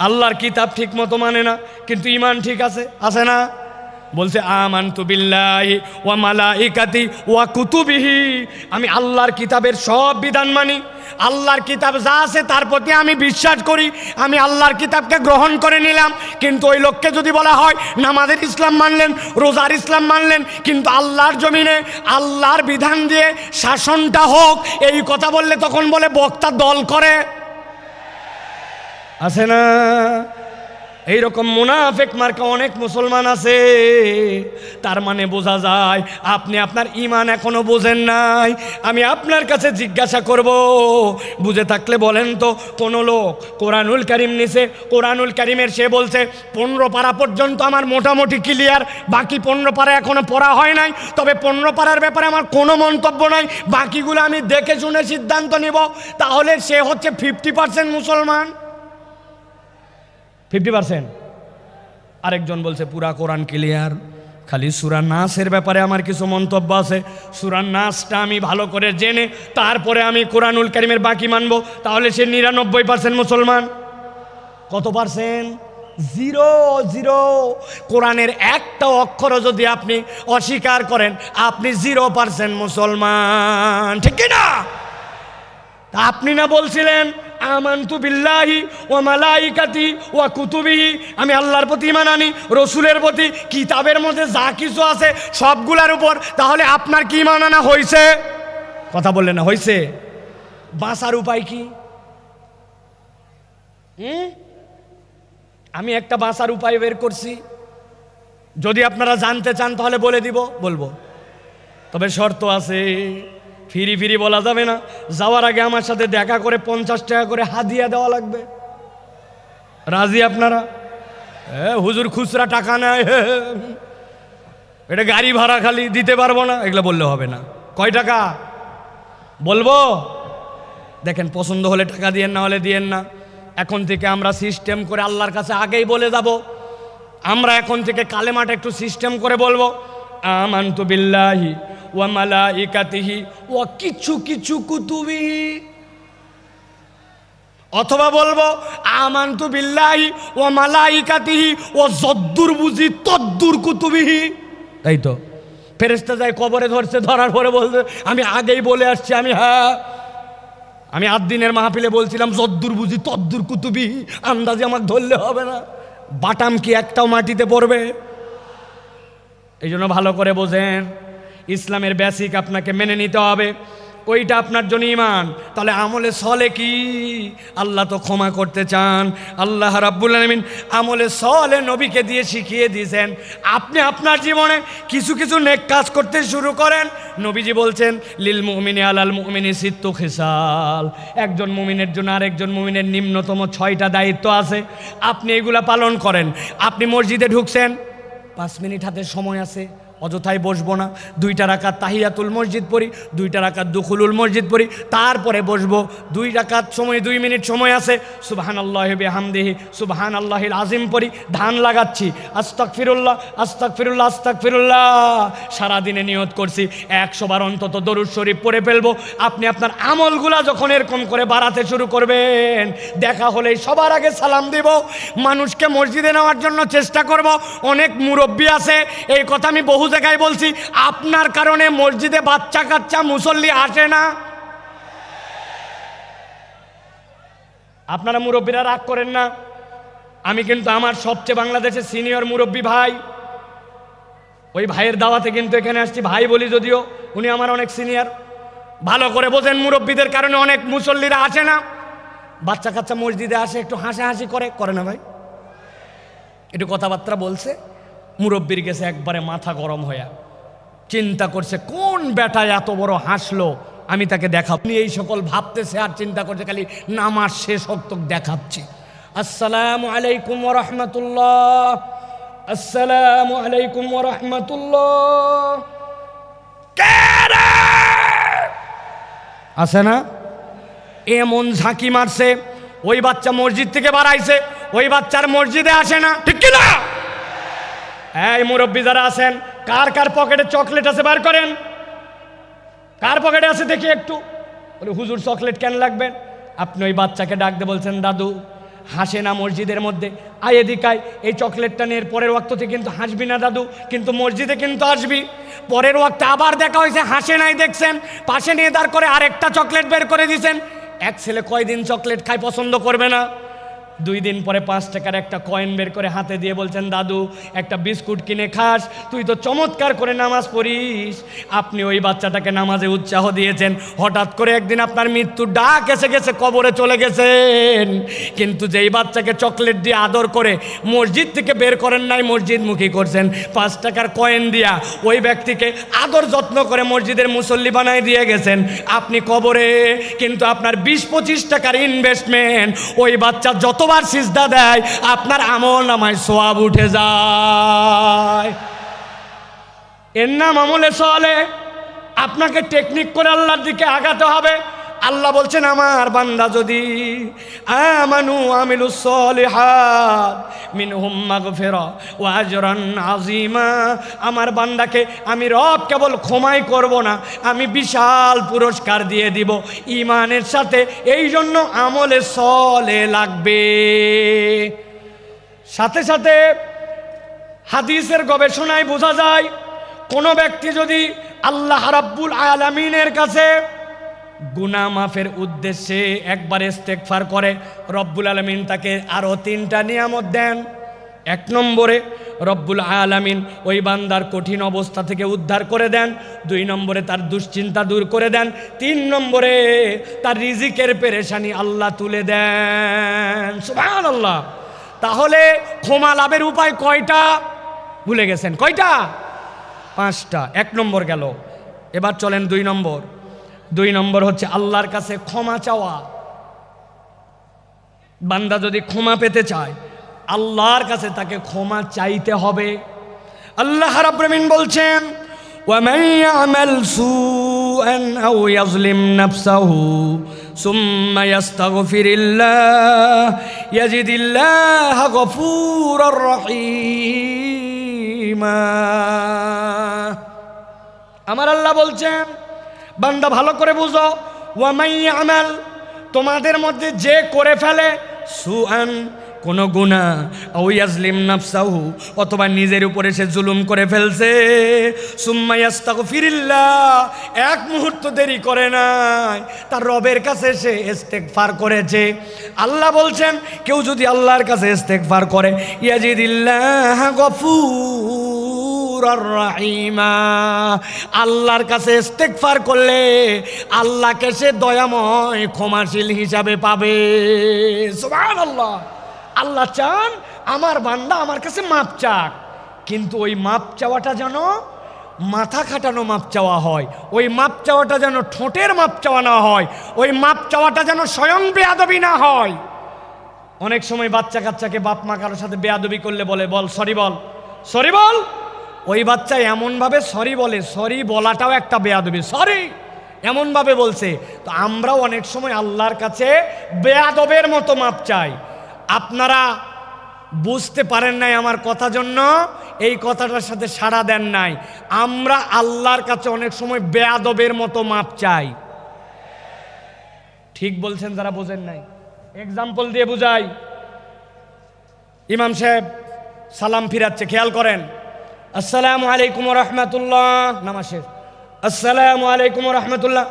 S1: আল্লাহর কিতাব ঠিক মতো মানে না, কিন্তু ইমান ঠিক আছে, আছে না? বলছে আমানতু বিল্লাহি ওয়া মালাইকাতি ওয়া কুতুবিহি, আমি আল্লাহর কিতাবের সব বিধান মানি, আল্লাহর কিতাব যা আছে তার প্রতি আমি বিশ্বাস করি, আমি আল্লাহর কিতাবকে গ্রহণ করে নিলাম। কিন্তু ওই লোককে যদি বলা হয় নামাজের ইসলাম মানলেন, রোজার ইসলাম মানলেন, কিন্তু আল্লাহর জমিনে আল্লাহর বিধান দিয়ে শাসনটা হোক, এই কথা বললে তখন বলে বক্তা দল করে, আছে না? এইরকম মুনাফিক মার্কা অনেক মুসলমান আছে। তার মানে বোঝা যায় আপনি আপনার ঈমান এখনো বোঝেন নাই। আমি আপনার কাছে জিজ্ঞাসা করব, বুঝে থাকলে বলেন তো, কোন লোক কোরআনুল কারীম নিছে, কোরআনুল কারীমের সে বলছে 15 পারা পর্যন্ত আমার মোটামুটি ক্লিয়ার, বাকি 15 পারা এখনো পড়া হয় নাই, তবে 15 পারার ব্যাপারে আমার কোনো মন্তব্য নাই, বাকিগুলো আমি দেখে শুনে সিদ্ধান্ত নিব, তাহলে সে হচ্ছে 50% মুসলমান। 50%। আরেকজন বলছে পুরা কোরআন ক্লিয়ার, খালি সূরা নাসের ব্যাপারে আমার কিছু মন্তব্য আছে, সূরা নাসটা আমি ভালো করে জেনে তারপরে আমি কোরআনুল কারীমের বাকি মানব, তাহলে সে 99% মুসলমান। কত পার্সেন্ট? 0 কোরআনের একটা অক্ষরও যদি আপনি অস্বীকার করেন, আপনি 0% মুসলমান, ঠিক না? তা আপনি না বলছিলেন আমানতু বিল্লাহি ওয়া মালাইকাতি ওয়া কুতুবিহি, আমি আল্লাহর প্রতি ঈমান আনি, রসুলের প্রতি, কিতাবের মধ্যে যা কিছু আছে সবগুলার উপর, তাহলে আপনার কি ঈমান আনা হয়েছে? কথা বললেন না, হয়েছে? বাঁচার উপায় কি? আমি একটা বাঁচার উপায় বের করছি, যদি আপনারা জানতে চান তাহলে বলে দিব, বলবো, তবে শর্ত আছে। ফিরি ফিরি বলা যাবে না, যাওয়ার আগে আমার সাথে দেখা করে 50 টাকা করে হাদিয়া দেওয়া লাগবে। রাজি আপনারা? হুজুর খুচরা টাকা নেয়, এটা গাড়ি ভাড়া খালি দিতে পারবো না, এগুলো বললে হবে না। কয় টাকা বলবো? দেখেন, পছন্দ হলে টাকা দিয়েন, না হলে দিয়েন না। এখন থেকে আমরা সিস্টেম করে আল্লাহর কাছে আগেই বলে যাব, আমরা এখন থেকে কালেমাটা একটু সিস্টেম করে বলবো, আমানতু বিল্লাহি ওয়া মালাইকাতিহি ওয়া কিছু কিছু কুতুবিহি অথবা বলবো আমানতু বিল্লাহি ওয়া মালাইকাতিহি ওয়া যদ্দুর বুঝি তদ্দুর কুতুবিহি, তাই তো ফেরেশতা যায় কবরে ধরছে, ধরার পরে বলছে আমি আগেই বলে আসছি আমি 8 দিনের মাহফিলে বলছিলাম যদ্দুর বুঝি তদ্দুর কুতুবিহি, আন্দাজে আমাকে ধরলে হবে না, বাটাম কি একটাও মাটিতে পড়বে? এই জন্য ভালো করে বোঝেন, ইসলামের বেসিক আপনাকে মেনে নিতে হবে, ওইটা আপনার জন্য ঈমান। তাহলে আমলে সলে কি? আল্লাহ তো ক্ষমা করতে চান, আল্লাহ রাব্বুল আলামিন আমলে সলে নবীকে দিয়ে শিখিয়ে দিয়েছেন। আপনি আপনার জীবনে কিছু কিছু নেক কাজ করতে শুরু করেন। নবীজি বলছেন লিল মুমিনি আলাল মুমিনি সিত্তু খিসাল, একজন মুমিনের জন্য আরেকজন মুমিনের নিম্নতম 6টা দায়িত্ব আছে, আপনি এগুলা পালন করেন। আপনি মসজিদে ঢুকছেন, 5 মিনিট হাতে সময় আছে, অযথায় বসবো না, 2টা রাকাত তাহিয়াতুল মসজিদ পড়ি, 2টা রাকাত দুখুলুল মসজিদ পড়ি, তারপরে বসবো। 2 রাকাত সময় 2 মিনিট সময় আছে, সুবহানাল্লাহি বিহামদিহি সুবহানাল্লাহিল আযীম পড়ি, ধান লাগাচ্ছি, আস্তাগফিরুল্লাহ আস্তাগফিরুল্লাহ আস্তাগফিরুল্লাহ, সারাদিনে নিয়ত করছি 100 বার অন্তত দরুদ শরীফ পড়ে ফেলবো। আপনি আপনার আমলগুলা যখন এরকম করে বাড়াতে শুরু করবেন, দেখা হলেই সবার আগে সালাম দিব, মানুষকে মসজিদে নেওয়ার জন্য চেষ্টা করব। অনেক মুরব্বী আছে, এই কথা আমি বহু জায়গায় বলছি, আপনার কারণে মসজিদে বাচ্চা কাচ্চা মুসল্লি আসে না। আপনারা মুরব্বীরা রাগ করেন না, আমি কিন্তু আমার সবচেয়ে বাংলাদেশের সিনিয়র মুরব্বী ভাই, ওই ভাইয়ের দাওয়াতে কিন্তু এখানে আসছি, ভাই বলি যদিও উনি আমার অনেক সিনিয়র। ভালো করে বোঝেন, মুরব্বীদের কারণে অনেক মুসল্লিরা আসে না। বাচ্চা কাচ্চা মসজিদে আসে, একটু হাসাহাসি করে না ভাই, একটু কথাবার্তা বলছে, মুরব্বীর গেছে একবারে মাথা গরম হয়ে চিন্তা করছে কোন বেটায় এত বড় হাসলো, আমি তাকে দেখাবো। এই সকল ভাবতেছে আর চিন্তা করছে, খালি নামাজ শেষ হোক তো দেখাচ্ছি। আসসালামু আলাইকুম ওয়া রাহমাতুল্লাহ, আসসালামু আলাইকুম ওয়া রাহমাতুল্লাহ, আছে না? এমন ঝাঁকি মারছে, ওই বাচ্চা মসজিদ থেকে বাড়াইছে, ওই বাচ্চার মসজিদে আসে না, ঠিক কিনা? এই মুরব্বী যারা আছেন, কার কার পকেটে চকলেট আছে বার করেন, কার পকেটে আছে দেখি একটু। বলে হুজুর চকলেট কেন লাগবেন? আপনি ওই বাচ্চাকে ডাক দিয়ে বলছেন দাদু হাসে না মসজিদের মধ্যে, আয় এদিকায়, এই চকলেটটা নিয়ে পরের ওয়াক্ততে কিন্তু হাসবি না দাদু, কিন্তু মসজিদে কিন্তু আসবি। পরের ওয়াক্তে আবার দেখা হয়েছে, হাসে নাই, দেখছেন, পাশে নিয়ে দাঁড় করে আরেকটা চকলেট বের করে দিয়েছেন। এক ছেলে কয়দিন চকলেট খায় পছন্দ করবে না? 2 দিন পরে 5 টাকার একটা কয়েন বের করে হাতে দিয়ে বলছেন দাদু একটা বিস্কুট কিনে খাস, তুই তো চমৎকার করে নামাজ পড়িস। আপনি ওই বাচ্চাটাকে নামাজে উৎসাহ দিয়েছেন, হঠাৎ করে একদিন আপনার মৃত্যুর ডাক এসে গেছে, কবরে চলে গেছেন, কিন্তু যেই বাচ্চাকে চকলেট দিয়ে আদর করে মসজিদ থেকে বের করেন নাই, মসজিদমুখী করছেন, 5 টাকার কয়েন দিয়া ওই ব্যক্তিকে আদর যত্ন করে মসজিদের মুসল্লি বানায় দিয়ে গেছেন আপনি কবরে, কিন্তু আপনার 20-25 টাকার ইনভেস্টমেন্ট, ওই বাচ্চা যতবার সিজদা দেয় আপনার আমল নামায় সওয়াব উঠে যায়। এর নাম আমলে সলে। আপনাকে টেকনিক করে আল্লাহর দিকে আগাতে হবে। আল্লাহ বলছেন আমার বান্দা যদি আমানু আমিলুস সলিহাত মিনহুম মাগফিরা ওয়া আজরান আযীমা, আমার বান্দাকে আমি রব কেবল ক্ষমাই করব না, আমি বিশাল পুরস্কার দিয়ে দিব ঈমানের সাথে। এই জন্য আমলে সলে লাগবে। সাথে সাথে হাদিসের গবেষণায় বোঝা যায়, কোনো ব্যক্তি যদি আল্লাহ রাব্বুল আলামিনের কাছে গুনাহ মাফের উদ্দেশ্যে একবার ইস্তেগফার করে, রব্বুল আলামিন তাকে আরও 3টা নিয়ামত দেন। 1 নম্বরে রব্বুল আলামিন ওই বান্দার কঠিন অবস্থা থেকে উদ্ধার করে দেন, 2 নম্বরে তার দুশ্চিন্তা দূর করে দেন, 3 নম্বরে তার রিজিকের পেরেশানি আল্লাহ তুলে দেন। সুবহানাল্লাহ। তাহলে ক্ষমা লাভের উপায় কয়টা ভুলে গেছেন? কয়টা? 5টা। 1 নম্বর গেল, এবার চলেন 2 নম্বর। 2 নম্বর হচ্ছে আল্লাহর কাছে ক্ষমা চাওয়া। বান্দা যদি ক্ষমা পেতে চায়, আল্লাহর কাছে তাকে ক্ষমা চাইতে হবে। আল্লাহ রাব্বুল আলামিন বলছেন وَمَن يَعْمَلْ سُوءًا أَوْ يَظْلِمْ نَفْسَهُ ثُمَّ يَسْتَغْفِرِ اللَّهَ يَجِدِ اللَّهَ غَفُورًا رَحِيمًا। আমার আল্লাহ বলছেন বান্দা ভালো করে বুঝো, ওয়ামাই আমাল, তোমাদের মধ্যে যে করে ফেলে সুআন কোন গুনাহ আও ইয়াজলিম নাফসাহু অথবা নিজের উপরে সে জুলুম করে ফেলছে সুম্মা ইস্তাগফিরিল্লাহ এক মুহূর্ত দেরি করে নাই তার রবের কাছে সে ইস্তেগফার করেছে আল্লাহ বলছেন কেউ যদি আল্লাহর কাছে ইস্তেগফার করে ইয়াজিদিল্লাহ গফুরার রাহিমা আল্লাহর কাছে ইস্তেগফার করলে আল্লাহকে সে দয়াময় ক্ষমাশীল হিসাবে পাবে সুবহানাল্লাহ আল্লাহ চান আমার বান্দা আমার কাছে মাপ চাক কিন্তু ওই মাপ চাওয়াটা যেন মাথা খাটানো মাপ চাওয়া হয় ওই মাপ চাওয়াটা যেন ঠোঁটের মাপ চাওয়া না হয় ওই মাপ চাওয়াটা যেন স্বয়ং বেয়াদবি না হয় অনেক সময় বাচ্চা কাচ্চাকে বাপ মা কারোর সাথে বেয়াদবি করলে বলে বল সরি বল সরি বল ওই বাচ্চা এমনভাবে সরি বলে সরি বলাটাও একটা বেয়াদবি সরি এমনভাবে বলছে তো আমরাও অনেক সময় আল্লাহর কাছে বেয়াদবের মতো মাপ চাই আপনারা বুঝতে পারেন নাই আমার কথা জন্য এই কথাটার সাথে সাড়া দেন নাই আমরা আল্লাহর কাছে অনেক সময় বেয়াদবের মতো মাপ চাই ঠিক বলছেন যারা বোঝেন নাই এক্সাম্পল দিয়ে বুঝাই ইমাম সাহেব সালাম ফিরাচ্ছে খেয়াল করেন আসসালামু আলাইকুম ওয়া রাহমাতুল্লাহ নামাজ শেষ আসসালামু আলাইকুম ওয়া রাহমাতুল্লাহ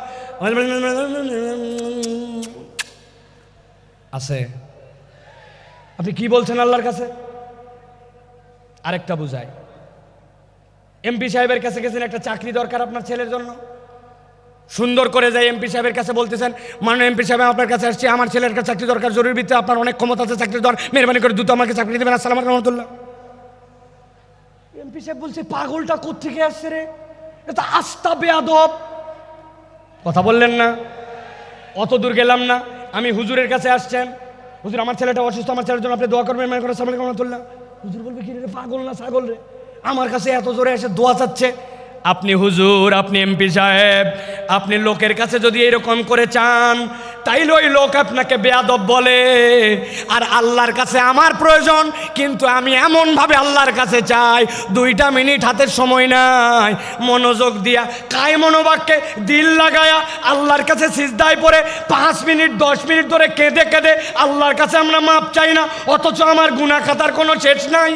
S1: আছে আপনি কি বলছেন আল্লাহর কাছে আরেকটা বুঝাই এমপি সাহেবের কাছে গেছেন একটা চাকরি দরকার আপনার ছেলের জন্য সুন্দর করে যাই এমপি সাহেবের কাছে বলতেছেন মাননীয় এমপি সাহেব আপনার কাছে আসছি আমার ছেলের কাছে চাকরি দরকার জরুরি ভিত্তিতে আপনার অনেক ক্ষমতা আছে চাকরি দরকার মেহরবানি করে দ্রুত আমাকে চাকরি দেবেন আসসালামু আলাইকুম রহমতুল্লাহ এমপি সাহেব বলছে পাগলটা কোত্থেকে আসছে রে এটা আস্তা বেয়াদব কথা বললেন না অত দূর গেলাম না আমি হুজুরের কাছে আসছেন হুজুর আমার ছেলেটা অসুস্থ আমার ছেলের জন্য আপনি দোয়া করবেন মানে করে আসসালামু আলাইকুম রহমতুল্লাহ হুজুর বলবে কি রে পাগল না ছাগল রে আমার কাছে এত জোরে এসে দোয়া চাচ্ছে আপনি হুজুর আপনি এমপি সাহেব আপনি লোকের কাছে যদি এরকম করে চান তাইলে ওই লোক আপনাকে বেয়াদব বলে আর আল্লাহর কাছে আমার প্রয়োজন কিন্তু আমি এমনভাবে আল্লাহর কাছে চাই 2টা মিনিট হাতের সময় নাই মনোযোগ দিয়া কায় মনোবাক্যে দিল লাগায়া আল্লাহর কাছে সিজদায় পড়ে 5 মিনিট 10 মিনিট ধরে কেঁদে কেঁদে আল্লাহর কাছে আমরা মাপ চাই না অথচ আমার গুনাহ খাতার কোনো শেষ নাই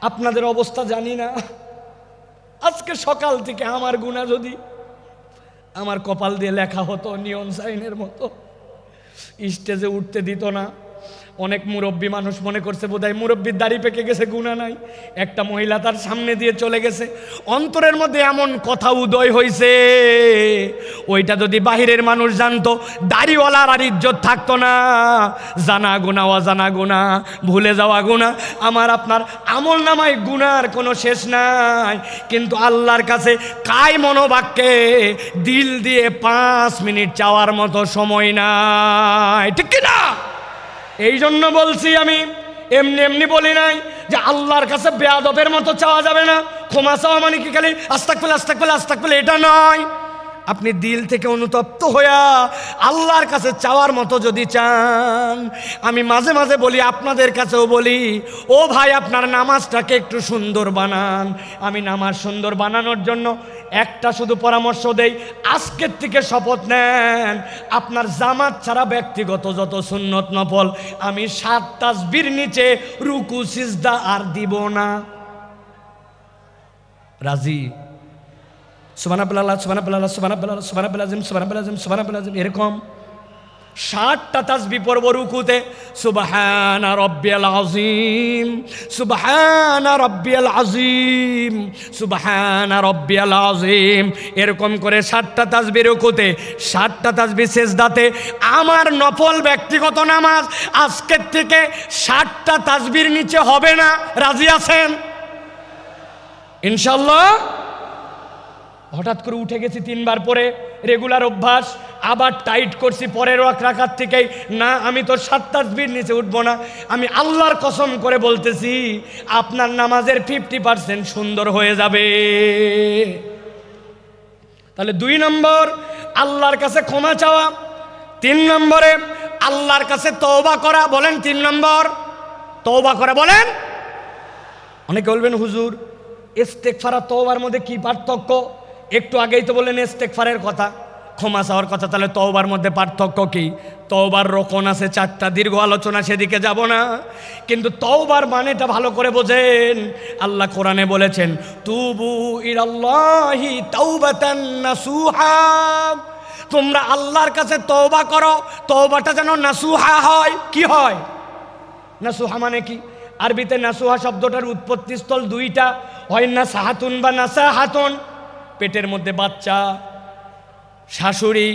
S1: আপনাদের অবস্থা জানি না আজকে সকাল থেকে আমার গুনাহ যদি আমার কপাল দিয়ে লেখা হতো নিয়ন সাইনের মতো স্টেজে উঠতে দিত না অনেক মুরব্বী মানুষ মনে করছে বোধহয় মুরব্বীর দাড়ি পেকে গেছে গুনাহ নাই একটা মহিলা তার সামনে দিয়ে চলে গেছে অন্তরের মধ্যে এমন কথা উদয় হয়েছে ওইটা যদি বাহিরের মানুষ জানতো দাড়িওয়ালার আর ইজ্জত থাকতো না জানা গুনাহ অজানা গুনাহ ভুলে যাওয়া গুনাহ আমার আপনার আমল নামায় গুনার কোনো শেষ নাই কিন্তু আল্লাহর কাছে কায় মনোবাক্যে দিল দিয়ে 5 মিনিট চাওয়ার মতো সময় নাই ঠিক কি না এই জন্য বলছি আমি এমনি এমনি বলি নাই যে আল্লাহর কাছে বেয়াদবের মতো চাওয়া যাবে না ক্ষমা চাওয়া মানে কি খালি আস্তাগফিরুল্লাহ আস্তাগফিরুল্লাহ আস্তাগফিরুল্লাহ এটা নয় আপনি দিল থেকে অনুতপ্ত হইয়া আল্লাহর কাছে চাওয়ার মতো যদি চান আমি মাঝে মাঝে বলি আপনাদের কাছেও বলি ও ভাই আপনার নামাজটাকে একটু সুন্দর বানান আমি নামাজ সুন্দর বানানোর জন্য একটা শুধু পরামর্শ দেই আজকের থেকে শপথ নেন আপনার জামাত ছাড়া ব্যক্তিগত যত সুন্নত নফল আমি 7 তাসবির নিচে রুকু সিজদা আর দিব না রাজি সুবহানাল্লাহ সুবহানাল্লাহ সুবহানাল্লাহ সুবহানাল্লাহ সুবহানাল্লাহ সুবহানাল্লাহ এরকম 60টা তাসবিহ পড়ব রুকুতে সুবহানা রাব্বিয়াল আযীম সুবহানা রাব্বিয়াল আযীম সুবহানা রাব্বিয়াল আযীম এরকম করে 60টা তাসবিহ রুকুতে 60টা তাসবিহ সিজদাতে আমার নফল ব্যক্তিগত নামাজ আজকের থেকে 60টা তাসবিহর নিচে হবে না রাজি আছেন ইনশাআল্লাহ হঠাৎ করে উঠে গেছি 3 বার পরে রেগুলার অভ্যাস আবার টাইট করছি পরের রাকাত থেকেই না আমি তো 7 তাসবিহর নিচে উঠবো না আমি আল্লাহর কসম করে বলতেছি আপনার নামাজের 50% সুন্দর হয়ে যাবে তাহলে 2 নম্বর আল্লাহর কাছে ক্ষমা চাওয়া 3 নম্বরে আল্লাহর কাছে তওবা করা বলেন 3 নম্বর তওবা করা বলেন অনেকে বলবেন হুজুর ইস্তেগফার আর তওবার মধ্যে কি পার্থক্য একটু আগেই তো বললেন ইস্তেগফারের কথা ক্ষমা চাওয়ার কথা, তাহলে তওবার মধ্যে পার্থক্য কি? তওবার রকম আছে 4টা, দীর্ঘ আলোচনা সেদিকে যাব না, কিন্তু তওবার মানেটা ভালো করে বোঝেন। আল্লাহ কোরআনে বলেছেন তুবু ইলাল্লাহি তাওবাতান নাসুহা, তোমরা আল্লাহর কাছে তওবা করো, তওবাটা যেন নাসুহা হয়। কি হয় নাসুহা মানে কি? আরবিতে নাসুহা শব্দটার উৎপত্তি স্থল 2টা, হয় নাসাহাতুন বা নাসাহাতুন। পেটের মধ্যে বাচ্চা, শাশুড়ি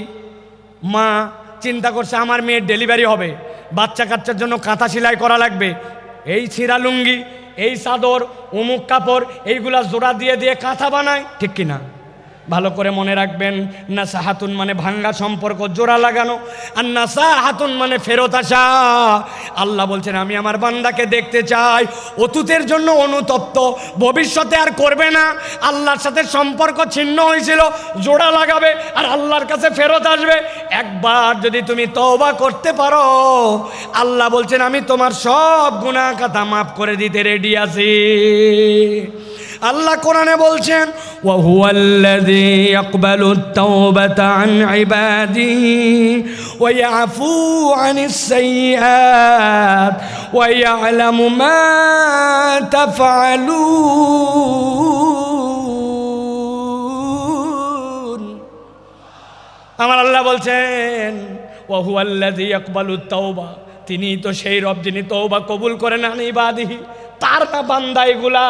S1: মা চিন্তা করছে আমার মেয়ের ডেলিভারি হবে, বাচ্চা কাচ্চার জন্য কাঁথা সেলাই করা লাগবে, এই ছিঁড়া লুঙ্গি, এই চাদর, অমুক কাপড়, এইগুলা জোড়া দিয়ে দিয়ে কাঁথা বানায়, ঠিক কিনা? ভালো করে মনে রাখবেন, নাসাহাতুন মানে ভাঙ্গা সম্পর্ক জোড়া লাগানো, আর নাসাহাতুন মানে ফেরত আসা। আল্লাহ বলছেন আমি আমার বান্দাকে দেখতে চাই অতীতের জন্য অনুতপ্ত, ভবিষ্যতে আর করবে না, আল্লাহর সাথে সম্পর্ক ছিন্ন হয়েছিল জোড়া লাগাবে আর আল্লাহর কাছে ফেরত আসবে। একবার যদি তুমি তওবা করতে পারো, আল্লাহ বলছেন আমি তোমার সব গুনাহ খাতা মাফ করে দিতে রেডি আছি। আল্লাহ কোরআনে বলছেন ওয়া হুয়াল্লাযী ইয়াকবালুত তাওবাতা আন ইবাদিহি ওয়া ইয়াফু আনিস সাইয়্যাত ওয়া ইয়ালামু মা তাফআলুন। আমার আল্লাহ বলছেন ওয়া হুয়াল্লাযী ইয়াকবালুত তাওবা, তিনি তো সেই রব যিনি তওবা কবুল করেন আন ইবাদিহি, তার না বান্দা এগুলা।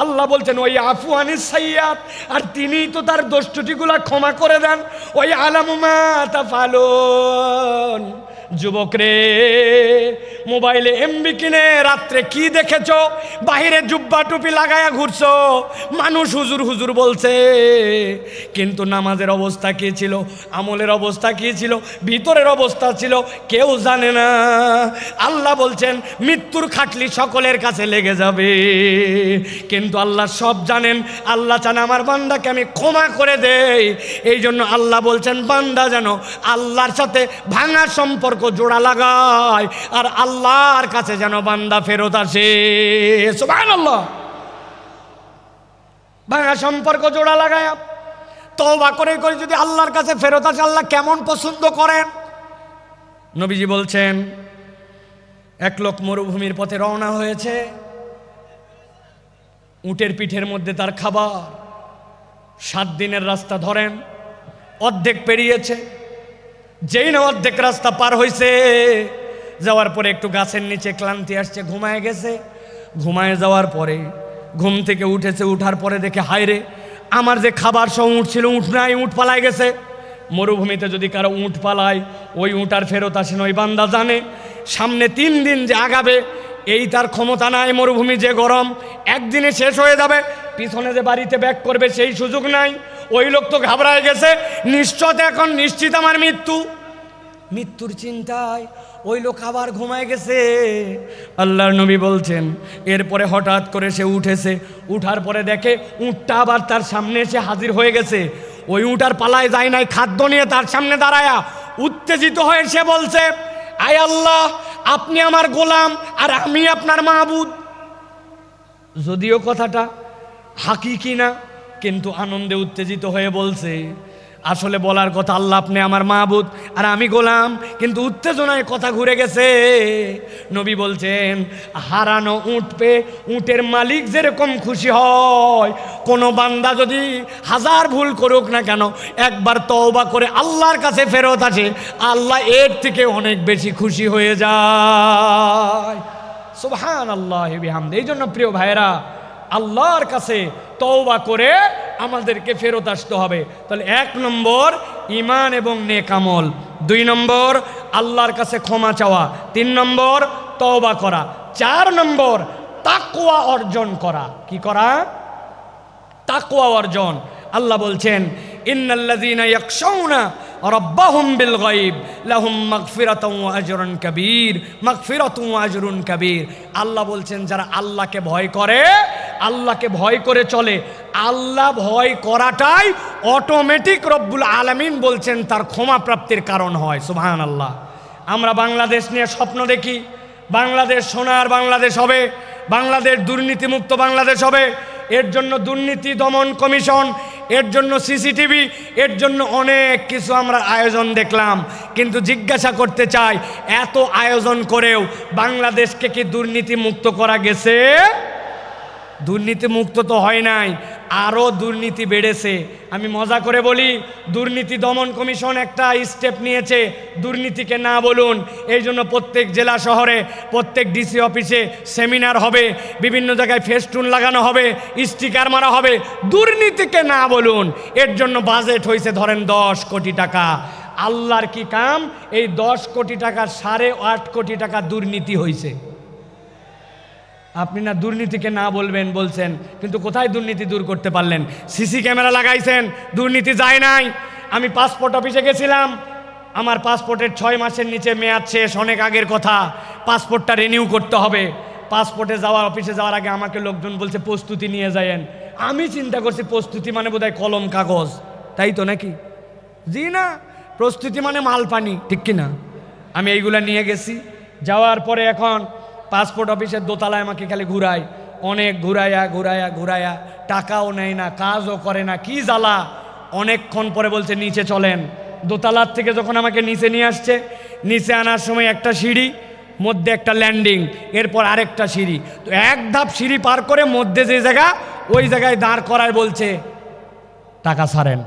S1: আল্লাহ বলছেন ওই আফু আনিস সাইয়্যাত, আর তিনি তো তার দোষ ত্রুটিগুলা ক্ষমা করে দেন। ওই আলামু মা তাফআলুন। যুবক রে, মোবাইলে এমবি কিনে রাত্রে কি দেখেছো? বাহিরে জুব্বা টুপি লাগায়া ঘুরছো, মানুষ হুজুর হুজুর বলছে, কিন্তু নামাজের অবস্থা কি ছিল, আমলের অবস্থা কি ছিল, ভিতরের অবস্থা ছিল কেউ জানে না। আল্লাহ বলছেন মৃত্যুর খাটলি সকলের কাছে লেগে যাবে, কিন্তু আল্লাহ সব জানেন। আল্লাহ চান আমার বান্দাকে আমি ক্ষমা করে দেই, এই জন্য আল্লাহ বলছেন বান্দা যেন আল্লাহর সাথে ভাঙা সম্পর্ক জোড়া লাগায়, আর আল্লাহর কাছে যেন বান্দা ফেরত আসে। সুবহানাল্লাহ। ভাঙা সম্পর্ক জোড়া লাগায় তওবা করে করে যদি আল্লাহর কাছে ফেরত আসে, আল্লাহ কেমন পছন্দ করেন। নবীজি বলছেন এক লোক মরুভূমির পথে রওনা হয়েছে, উটের পিঠের মধ্যে তার খাবার, 7 দিনের রাস্তা ধরেন, অর্ধেক পেরিয়েছে। যেই না অর্ধেক রাস্তা পার হয়েছে, যাওয়ার পরে একটু গাছের নিচে ক্লান্তি আসছে, ঘুমায় গেছে। ঘুমায় যাওয়ার পরে ঘুম থেকে উঠেছে, উঠার পরে দেখে হায়রে আমার যে খাবার সহ উঠ ছিল, উঠ নাই, উঠ পালায় গেছে। মরুভূমিতে যদি কারো উঠ পালায়, ওই উঠ আর ফেরত আসেন। ওই বান্দা জানে সামনে 3 দিন যে আগাবে এই তার ক্ষমতা নাই, মরুভূমি যে গরম, একদিনে শেষ হয়ে যাবে, পিছনে যে বাড়িতে ব্যাক করবে সেই সুযোগ নাই। ওই লোক তো ঘাবড়ায় গেছে, নিশ্চয়তা এখন নিশ্চিত আমার মৃত্যুর চিন্তায় ওই লোক আবার ঘুমায় গেছে। আল্লাহর নবী বলছেন এরপরে হঠাৎ করে সে উঠেছে, উঠার পরে দেখে উটটা আবার তার সামনে এসে হাজির হয়ে গেছে। ওই উট আর পালায় যায় নাই, খাদ্য নিয়ে তার সামনে দাঁড়ায়া উত্তেজিত হয়ে সে বলছে আয় আল্লাহ, আপনি আমার গোলাম আর আমি আপনার মাবুদ। যদিও কথাটা হাকিকি না, কিন্তু আনন্দে উত্তেজিত হয়ে বলছে। আসলে বলার কথা আল্লাহ আপনি আমার মাবুদ আর আমি গোলাম, কিন্তু উত্তেজনায় কথা ঘুরে গেছে। নবী বলছেন হারানো উট পেয়ে উটের মালিক যেরকম খুশি হয়, কোনো বান্দা যদি 1000 ভুল করুক না কেন, একবার তওবা করে আল্লাহর কাছে ফেরত আসে, আল্লাহ এর থেকে অনেক বেশি খুশি হয়ে যায়। সুবহানাল্লাহি বিহামদি। এই জন্য প্রিয় ভাইরা, আল্লাহর কাছে তওবা করে আমাদেরকে ফেরত আসতে হবে। তাহলে 1 নম্বর ঈমান এবং নেক আমল, 2 নম্বর আল্লাহর কাছে ক্ষমা চাওয়া, 3 নম্বর তওবা করা, 4 নম্বর তাকওয়া অর্জন করা। কি করা? তাকওয়া অর্জন। আল্লাহ বলছেন ইন্নাল্লাযীনা ইয়াখশাউনা রাব্বাহুম বিল গায়ব লাহুম মাগফিরাতুন ওয়া আজরুন কাবীর, মাগফিরাতুন ওয়া আজরুন কাবীর। আল্লাহ বলছেন যারা আল্লাহকে ভয় করে, আল্লাহকে ভয় করে চলে, আল্লাহ ভয় করাটাই অটোমেটিক রব্বুল আলামিন বলছেন তার ক্ষমা প্রাপ্তির কারণ হয়। সুবহানাল্লাহ। আমরা বাংলাদেশ নিয়ে স্বপ্ন দেখি, বাংলাদেশ সোনার বাংলাদেশ হবে, বাংলাদেশ দুর্নীতিমুক্ত বাংলাদেশ হবে। এর জন্য দুর্নীতি দমন কমিশন এর জন্য সিসিটিভি, এর জন্য অনেক কিছু আমরা আয়োজন দেখলাম। কিন্তু জিজ্ঞাসা করতে চাই, এত আয়োজন করেও বাংলাদেশকে কি দুর্নীতি মুক্ত করা গেছে? দুর্নীতি মুক্ত তো হয় নাই, আরও দুর্নীতি বেড়েছে। আমি মজা করে বলি, দুর্নীতি দমন কমিশন একটা স্টেপ নিয়েছে, দুর্নীতিকে না বলুন। এই জন্য প্রত্যেক জেলা শহরে, প্রত্যেক ডিসি অফিসে সেমিনার হবে, বিভিন্ন জায়গায় ফেস্টুন লাগানো হবে, স্টিকার মারা হবে, দুর্নীতিকে না বলুন। এর জন্য বাজেট হয়েছে ধরেন 10 কোটি টাকা। আল্লাহর কি কাম, এই 10 কোটি টাকার 8.5 কোটি টাকা দুর্নীতি হয়েছে। আপনি না দুর্নীতিকে না বলবেন বলছেন, কিন্তু কোথায় দুর্নীতি দূর করতে পারলেন? সিসি ক্যামেরা লাগাইছেন, দুর্নীতি যায় নাই। আমি পাসপোর্ট অফিসে গেছিলাম, আমার পাসপোর্টের 6 মাসের নিচে মেয়াদ শেষ, অনেক আগের কথা। পাসপোর্টটা রিনিউ করতে হবে। পাসপোর্টে যাওয়ার, অফিসে যাওয়ার আগে আমাকে লোকজন বলছে প্রস্তুতি নিয়ে যায়েন। আমি চিন্তা করছি প্রস্তুতি মানে বোধহয় কলম কাগজ, তাই তো নাকি? জি না, প্রস্তুতি মানে মাল পানি, ঠিক কিনা? আমি এইগুলা নিয়ে গেছি। যাওয়ার পরে এখন পাসপোর্ট অফিসের দোতলায় আমাকে খালি ঘুরায়, অনেক ঘুরায়া টাকাও নেয় না, কাজও করে না, কি জ্বালা। অনেকক্ষণ পরে বলছে নিচে চলেন। দোতলার থেকে যখন আমাকে নিচে নিয়ে আসছে, নিচে আনার সময় একটা সিঁড়ি, মধ্যে একটা ল্যান্ডিং, এরপর আরেকটা সিঁড়ি। তো এক ধাপ সিঁড়ি পার করে মধ্যে যে জায়গা, ওই জায়গায় দাঁড় করায় বলছে টাকা ছাড়েন।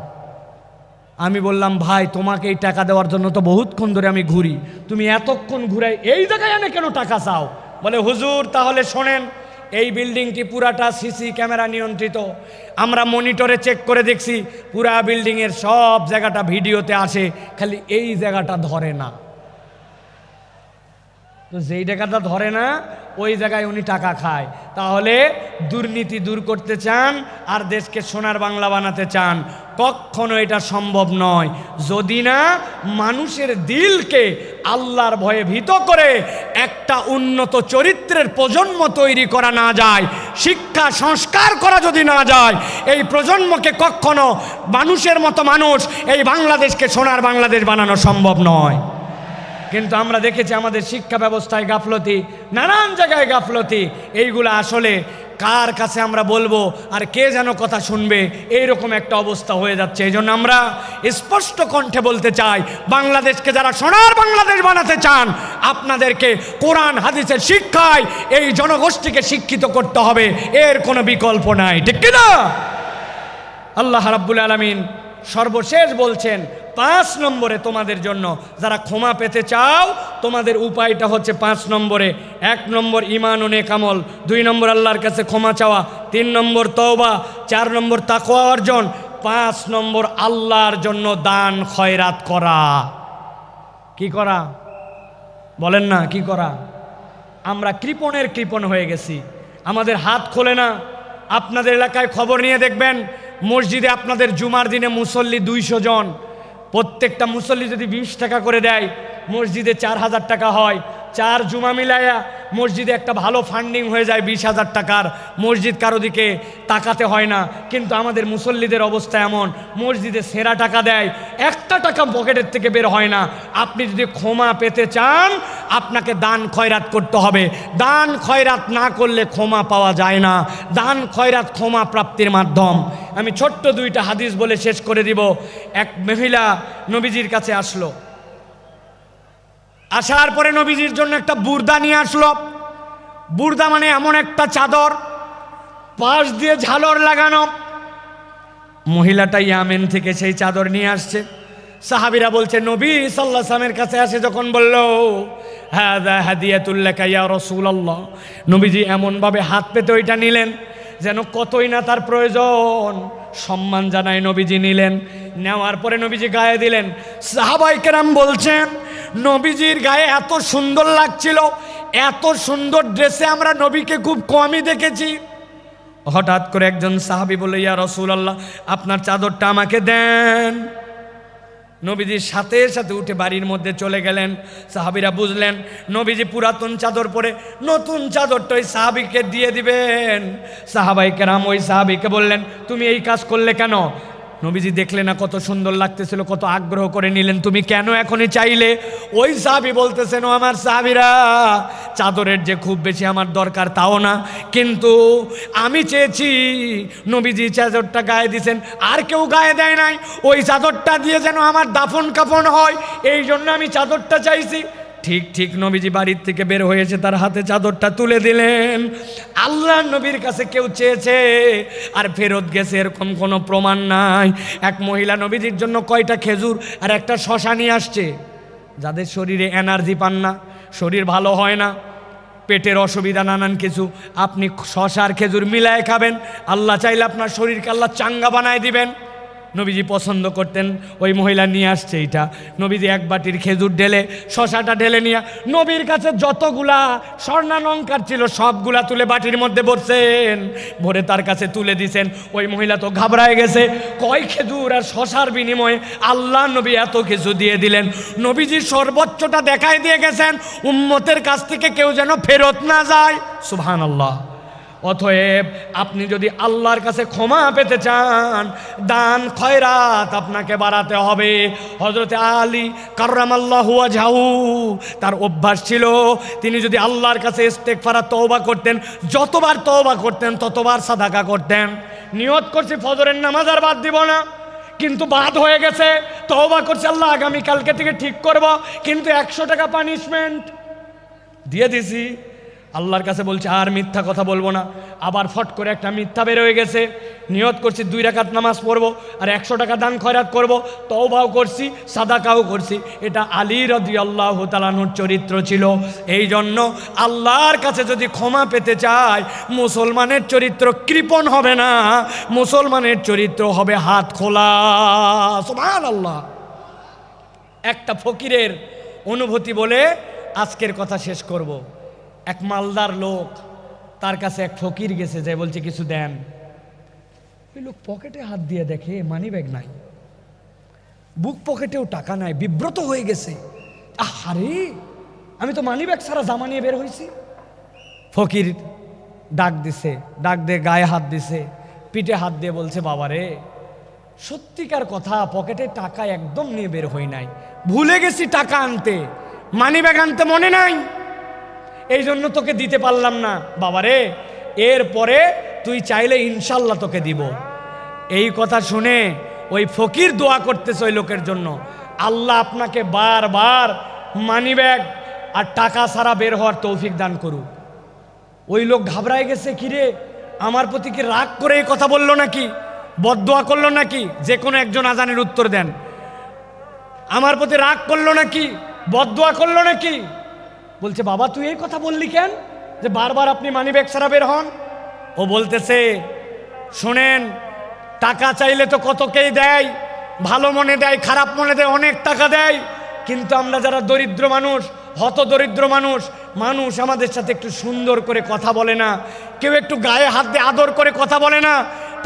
S1: আমি বললাম, ভাই তোমাকে এই টাকা দেওয়ার জন্য তো বহুতক্ষণ ধরে আমি ঘুরি, তুমি এতক্ষণ ঘুরাই এই জায়গায় এনে কেন টাকা চাও? বলে হুজুর তাহলে শোনেন, এই বিল্ডিংটি পুরাটা সিসি ক্যামেরা নিয়ন্ত্রিত। আমরা মনিটরে চেক করে দেখছি, পুরা বিল্ডিংয়ের সব জায়গাটা ভিডিওতে আসে, খালি এই জায়গাটা ধরে না। তো যেই জায়গাটা ধরে না ওই জায়গায় উনি টাকা খায়। তাহলে দুর্নীতি দূর করতে চান আর দেশকে সোনার বাংলা বানাতে চান, কখনো এটা সম্ভব নয় যদি না মানুষের দিলকে আল্লাহর ভয়ে ভীত করে একটা উন্নত চরিত্রের প্রজন্ম তৈরি করা না যায়, শিক্ষা সংস্কার করা যদি না যায়, এই প্রজন্মকে কখনো মানুষের মতো মানুষ এই বাংলাদেশকে সোনার বাংলাদেশ বানানো সম্ভব নয়। কিন্তু আমরা দেখেছি আমাদের শিক্ষা ব্যবস্থায় গাফলতি, নানান জায়গায় গাফলতি। এইগুলো আসলে কার কাছে আমরা বলবো আর কে যেন কথা শুনবে, এইরকম একটা অবস্থা হয়ে যাচ্ছে। এই জন্য আমরা স্পষ্ট কণ্ঠে বলতে চাই, বাংলাদেশকে যারা সোনার বাংলাদেশ বানাতে চান, আপনাদেরকে কোরআন হাদিসের শিক্ষায় এই জনগোষ্ঠীকে শিক্ষিত করতে হবে, এর কোনো বিকল্প নাই, ঠিক কিনা? আল্লাহ রাব্বুল আলামিন সর্বশেষ বলছেন 5 নম্বরে তোমাদের জন্য, যারা ক্ষমা পেতে চাও তোমাদের উপায়টা হচ্ছে 5 নম্বরে। 1 নম্বর ঈমান ও নেক আমল, 2 নম্বর আল্লাহর কাছে ক্ষমা চাওয়া, 3 নম্বর তওবা, 4 নম্বর তাকওয়া অর্জন, 5 নম্বর আল্লাহর জন্য দান খয়রাত করা। কি করা বলেন না, কি করা? আমরা কৃপণের কৃপণ হয়ে গেছি, আমাদের হাত খোলে না। আপনাদের এলাকায় খবর নিয়ে দেখবেন, মসজিদে আপনাদের জুমার দিনে মুসল্লি 200 জন, প্রত্যেকটা মুসল্লি যদি 20 টাকা করে দেয়, মসজিদে 4000 টাকা হয়। 4 জুমা মিলায়া মসজিদে একটা ভালো ফান্ডিং হয়ে যায় 20,000 টাকার। মসজিদ কারো দিকে তাকাতে হয় না। কিন্তু আমাদের মুসল্লিদের অবস্থা এমন, মসজিদে সেরা টাকা দেয়, একটা টাকা পকেটের থেকে বের হয় না। আপনি যদি ক্ষমা পেতে চান আপনাকে দান খয়রাত করতে হবে। দান খয়রাত না করলে ক্ষমা পাওয়া যায় না। দান খয়রাত ক্ষমা প্রাপ্তির মাধ্যম। আমি ছোট্ট 2টা হাদিস বলে শেষ করে দিব। এক মহিলা নবীজির কাছে আসলো, আসার পরে নবীজির জন্য একটা বুর্দা নিয়ে আসলো। বুর্দা মানে এমন একটা চাদর, পাশ দিয়ে ঝালর লাগানো। মহিলাটা ইয়ামেন থেকে সেই চাদর নিয়ে আসছে। সাহাবীরা বলছে, নবী সাল্লাল্লাহু আলাইহি ওয়াসাল্লামের কাছে আসে যখন বলল, হাযা হাদিয়াতুল লাকা ইয়া রাসূলুল্লাহ, নবীজি এমনভাবে হাত পেতে ওইটা নিলেন যেন কতই না তার প্রয়োজন। সম্মান জানায় নবীজি নিলেন। নেওয়ার পরে নবীজি গায়ে দিলেন। সাহাবায়ে কেরাম বলছেন, নবীজির গায়ে এত সুন্দর লাগছিল, এত সুন্দর ড্রেসে আমরা নবীকে খুব কমই দেখেছি। হঠাৎ করে একজন সাহাবী বলে, ইয়া রাসূলুল্লাহ, আপনার চাদরটা আমাকে দেন। নবীজির সাথে সাথে উঠে বাড়ির মধ্যে চলে গেলেন। সাহাবীরা বুঝলেন নবীজি পুরাতন চাদর পরে নতুন চাদরটা ওই সাহাবীকে দিয়ে দিবেন। সাহাবায়ে কেরাম ওই সাহাবীকে বললেন, তুমি এই কাজ করলে কেন? নবীজি দেখলে না কত সুন্দর লাগতেছিল, কত আগ্রহ করে নিলেন, তুমি কেন এখনই চাইলে? ওই সাহাবী বলতেছেন, ও আমার সাহাবীরা, চাদরের যে খুব বেশি আমার দরকার তাও না, কিন্তু আমি চেয়েছি। নবীজি চাদরটা গায়ে দিয়েছেন, আর কেউ গায়ে দেয় নাই, ওই চাদরটা দিয়ে যেন আমার দাফন কাফন হয়, এই জন্য আমি চাদরটা চাইছি। ঠিক ঠিক নবীজি বাড়ির থেকে বের হয়েছে, তার হাতে চাদরটা তুলে দিলেন। আল্লাহর নবীর কাছে কেউ চেয়েছে আর ফেরত গেছে এরকম কোনো প্রমাণ নাই। এক মহিলা নবীজির জন্য কয়টা খেজুর আর একটা শশা নিয়ে আসছে। যাদের শরীরে এনার্জি পান না, শরীর ভালো হয় না, পেটের অসুবিধা নানান কিছু, আপনি শশা আর খেজুর মিলায় খাবেন, আল্লাহ চাইলে আপনার শরীরকে আল্লাহ চাঙ্গা বানায় দিবেন। নবীজি পছন্দ করতেন, ওই মহিলা নিয়ে আসছে এইটা। নবীজি এক বাটির খেজুর ঢেলে, শশাটা ঢেলে নিয়ে নবীর কাছে যতগুলা স্বর্ণালঙ্কার ছিল সবগুলা তুলে বাটির মধ্যে ভরছেন, ভরে তার কাছে তুলে দিছেন। ওই মহিলা তো ঘাবড়ায় গেছে, কয় খেজুর আর শশার বিনিময়ে আল্লাহ নবী এত কিছু দিয়ে দিলেন। নবীজি সর্বোচ্চটা দেখাই দিয়ে গেছেন, উম্মতের কাছ থেকে কেউ যেন ফেরত না যায়। সুবহানাল্লাহ। অতএব আপনি যদি আল্লাহর কাছে ক্ষমা পেতে চান, দান খয়রাত আপনাকে বাড়াতে হবে। হযরতে আলী কাররামাল্লাহু ওয়াজহাহু, তার অভ্যাস ছিল, তিনি যদি আল্লাহর কাছে ইস্তেগফার তওবা করতেন, যতবার তওবা করতেন ততবার সাদাকা করতেন। নিয়ত করছি ফজরের নামাজ আর বাদ দিব না, কিন্তু বাদ হয়ে গেছে। তওবা করছি, আল্লাহ আগামী কালকে থেকে ঠিক করব, কিন্তু 100 টাকা পানিশমেন্ট দিয়ে দিছি। আল্লাহর কাছে বলছে আর মিথ্যা কথা বলবো না, আবার ফট করে একটা মিথ্যা বের হয়ে গেছে। নিয়ত করছি 2 রাকাত নামাজ পড়বো আর 100 টাকা দান খয়রাত করব, তওবাও করছি, সাদাকাও করছি। এটা আলী রাদিয়াল্লাহু তাআলা আনহুর চরিত্র ছিল। এই জন্য আল্লাহর কাছে যদি ক্ষমা পেতে চায়, মুসলমানের চরিত্র কৃপণ হবে না, মুসলমানের চরিত্র হবে হাত খোলা। সুবহানাল্লাহ। একটা ফকিরের অনুভূতি বলে আজকের কথা শেষ করব। এক মালদার লোক, তার কাছে এক ফকির গেছে, যে বলছে কিছু দেন। ওই লোক পকেটে হাত দিয়ে দেখে মানি ব্যাগ নাই, বুক পকেটেও টাকা নাই, বিব্রত হয়ে গেছে। আরে আমি তো মানি ব্যাগ ছাড়া জামা নিয়ে বের হয়েছি। ফকির ডাক দিছে, ডাক দিয়ে গায়ে হাত দিছে, পিঠে হাত দিয়ে বলছে, বাবারে সত্যিকার কথা, পকেটে টাকা একদম নিয়ে বের হই নাই, ভুলে গেছি টাকা আনতে, মানি ব্যাগ আনতে মনে নাই, এই জন্য তোকে দিতে পারলাম না। বাবারে এরপরে তুই চাইলে ইনশাল্লাহ তোকে দিব। এই কথা শুনে ওই ফকির দোয়া করতেছে ওই লোকের জন্য, আল্লাহ আপনাকে বারবার মানি ব্যাগ আর টাকা ছাড়া বের হওয়ার তৌফিক দান করুক। ওই লোক ঘাবড়ায় গেছে, কিরে আমার প্রতি কি রাগ করে এই কথা বললো নাকি, বদদোয়া করলো নাকি? যে কোনো একজন আজানের উত্তর দেন। আমার প্রতি রাগ করলো নাকি, বদদোয়া করলো নাকি? বলছে, বাবা তুই এই কথা বললি কেন, যে বারবার আপনি মানি ব্যাগ ছাড়া বের হন? ও বলতেছে, শোনেন, টাকা চাইলে তো কতকেই দেয়, ভালো মনে দেয়, খারাপ মনে দেয়, অনেক টাকা দেয়, কিন্তু আমরা যারা দরিদ্র মানুষ, হত দরিদ্র মানুষ, মানুষ আমাদের সাথে একটু সুন্দর করে কথা বলে না, কেউ একটু গায়ে হাত দিয়ে আদর করে কথা বলে না,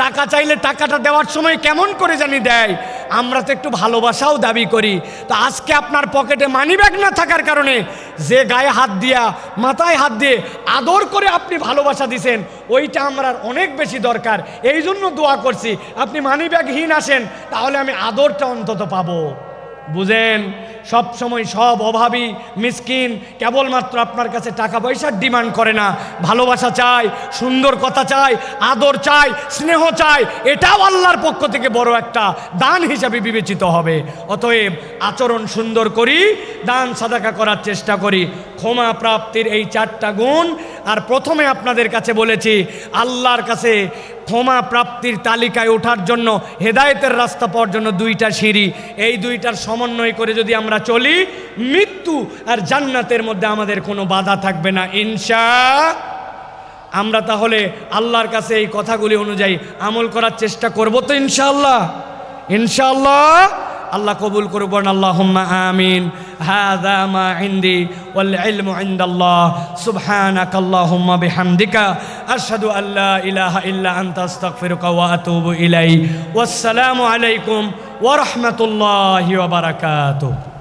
S1: টাকা চাইলে টাকাটা দেওয়ার সময় কেমন করে জানি দেয়। আমরা তো একটু ভালোবাসাও দাবি করি। তো আজকে আপনার পকেটে মানি ব্যাগ না থাকার কারণে যে গায়ে হাত দিয়া, মাথায় হাত দিয়ে আদর করে আপনি ভালোবাসা দিছেন, ওইটা আমার অনেক বেশি দরকার। এই জন্য দোয়া করছি, আপনি মানি ব্যাগহীন আসেন, তাহলে আমি আদরটা অন্তত পাবো। বুঝেন, সব সময় সব অভাবী মিসকিন কেবলমাত্র আপনার কাছে টাকা পয়সার ডিমান্ড করে না, ভালোবাসা চায়, সুন্দর কথা চায়, আদর চায়, স্নেহ চায়। এটাও আল্লাহর পক্ষ থেকে বড় একটা দান হিসাবে বিবেচিত হবে। অতএব আচরণ সুন্দর করি, দান সাদাকা করার চেষ্টা করি। ক্ষমা প্রাপ্তির এই 4টা গুণ। আর প্রথমে আপনাদের কাছে বলেছি, আল্লাহর কাছে ক্ষমা প্রাপ্তির তালিকায় ওঠার জন্য, হেদায়েতের রাস্তা পাওয়ার জন্য 2টা সিঁড়ি। এই 2টার সমন্বয় করে যদি আমরা চলি, মৃত্যু আর জান্নাতের মধ্যে আমাদের কোনো বাধা থাকবে না ইনশাআল্লাহ। আমরা তাহলে আল্লাহর কাছে এই কথাগুলি অনুযায়ী আমল করার চেষ্টা করব তো ইনশাআল্লাহ। ইনশাআল্লাহ আল্লাহ কবুল করবেন। আল্লাহুম্মা আমিন। হাযা মা ইনদি ওয়াল ইলমু ইনদাল্লাহ। সুবহানাকাল্লাহুম্মা বিহামদিকা আশহাদু আল্লা ইলাহা ইল্লা আনতা আস্তাগফিরুকা ওয়া আতুবু ইলাইক। ওয়াসসালামু আলাইকুম ওয়া রাহমাতুল্লাহি ওয়া বারাকাতুহু।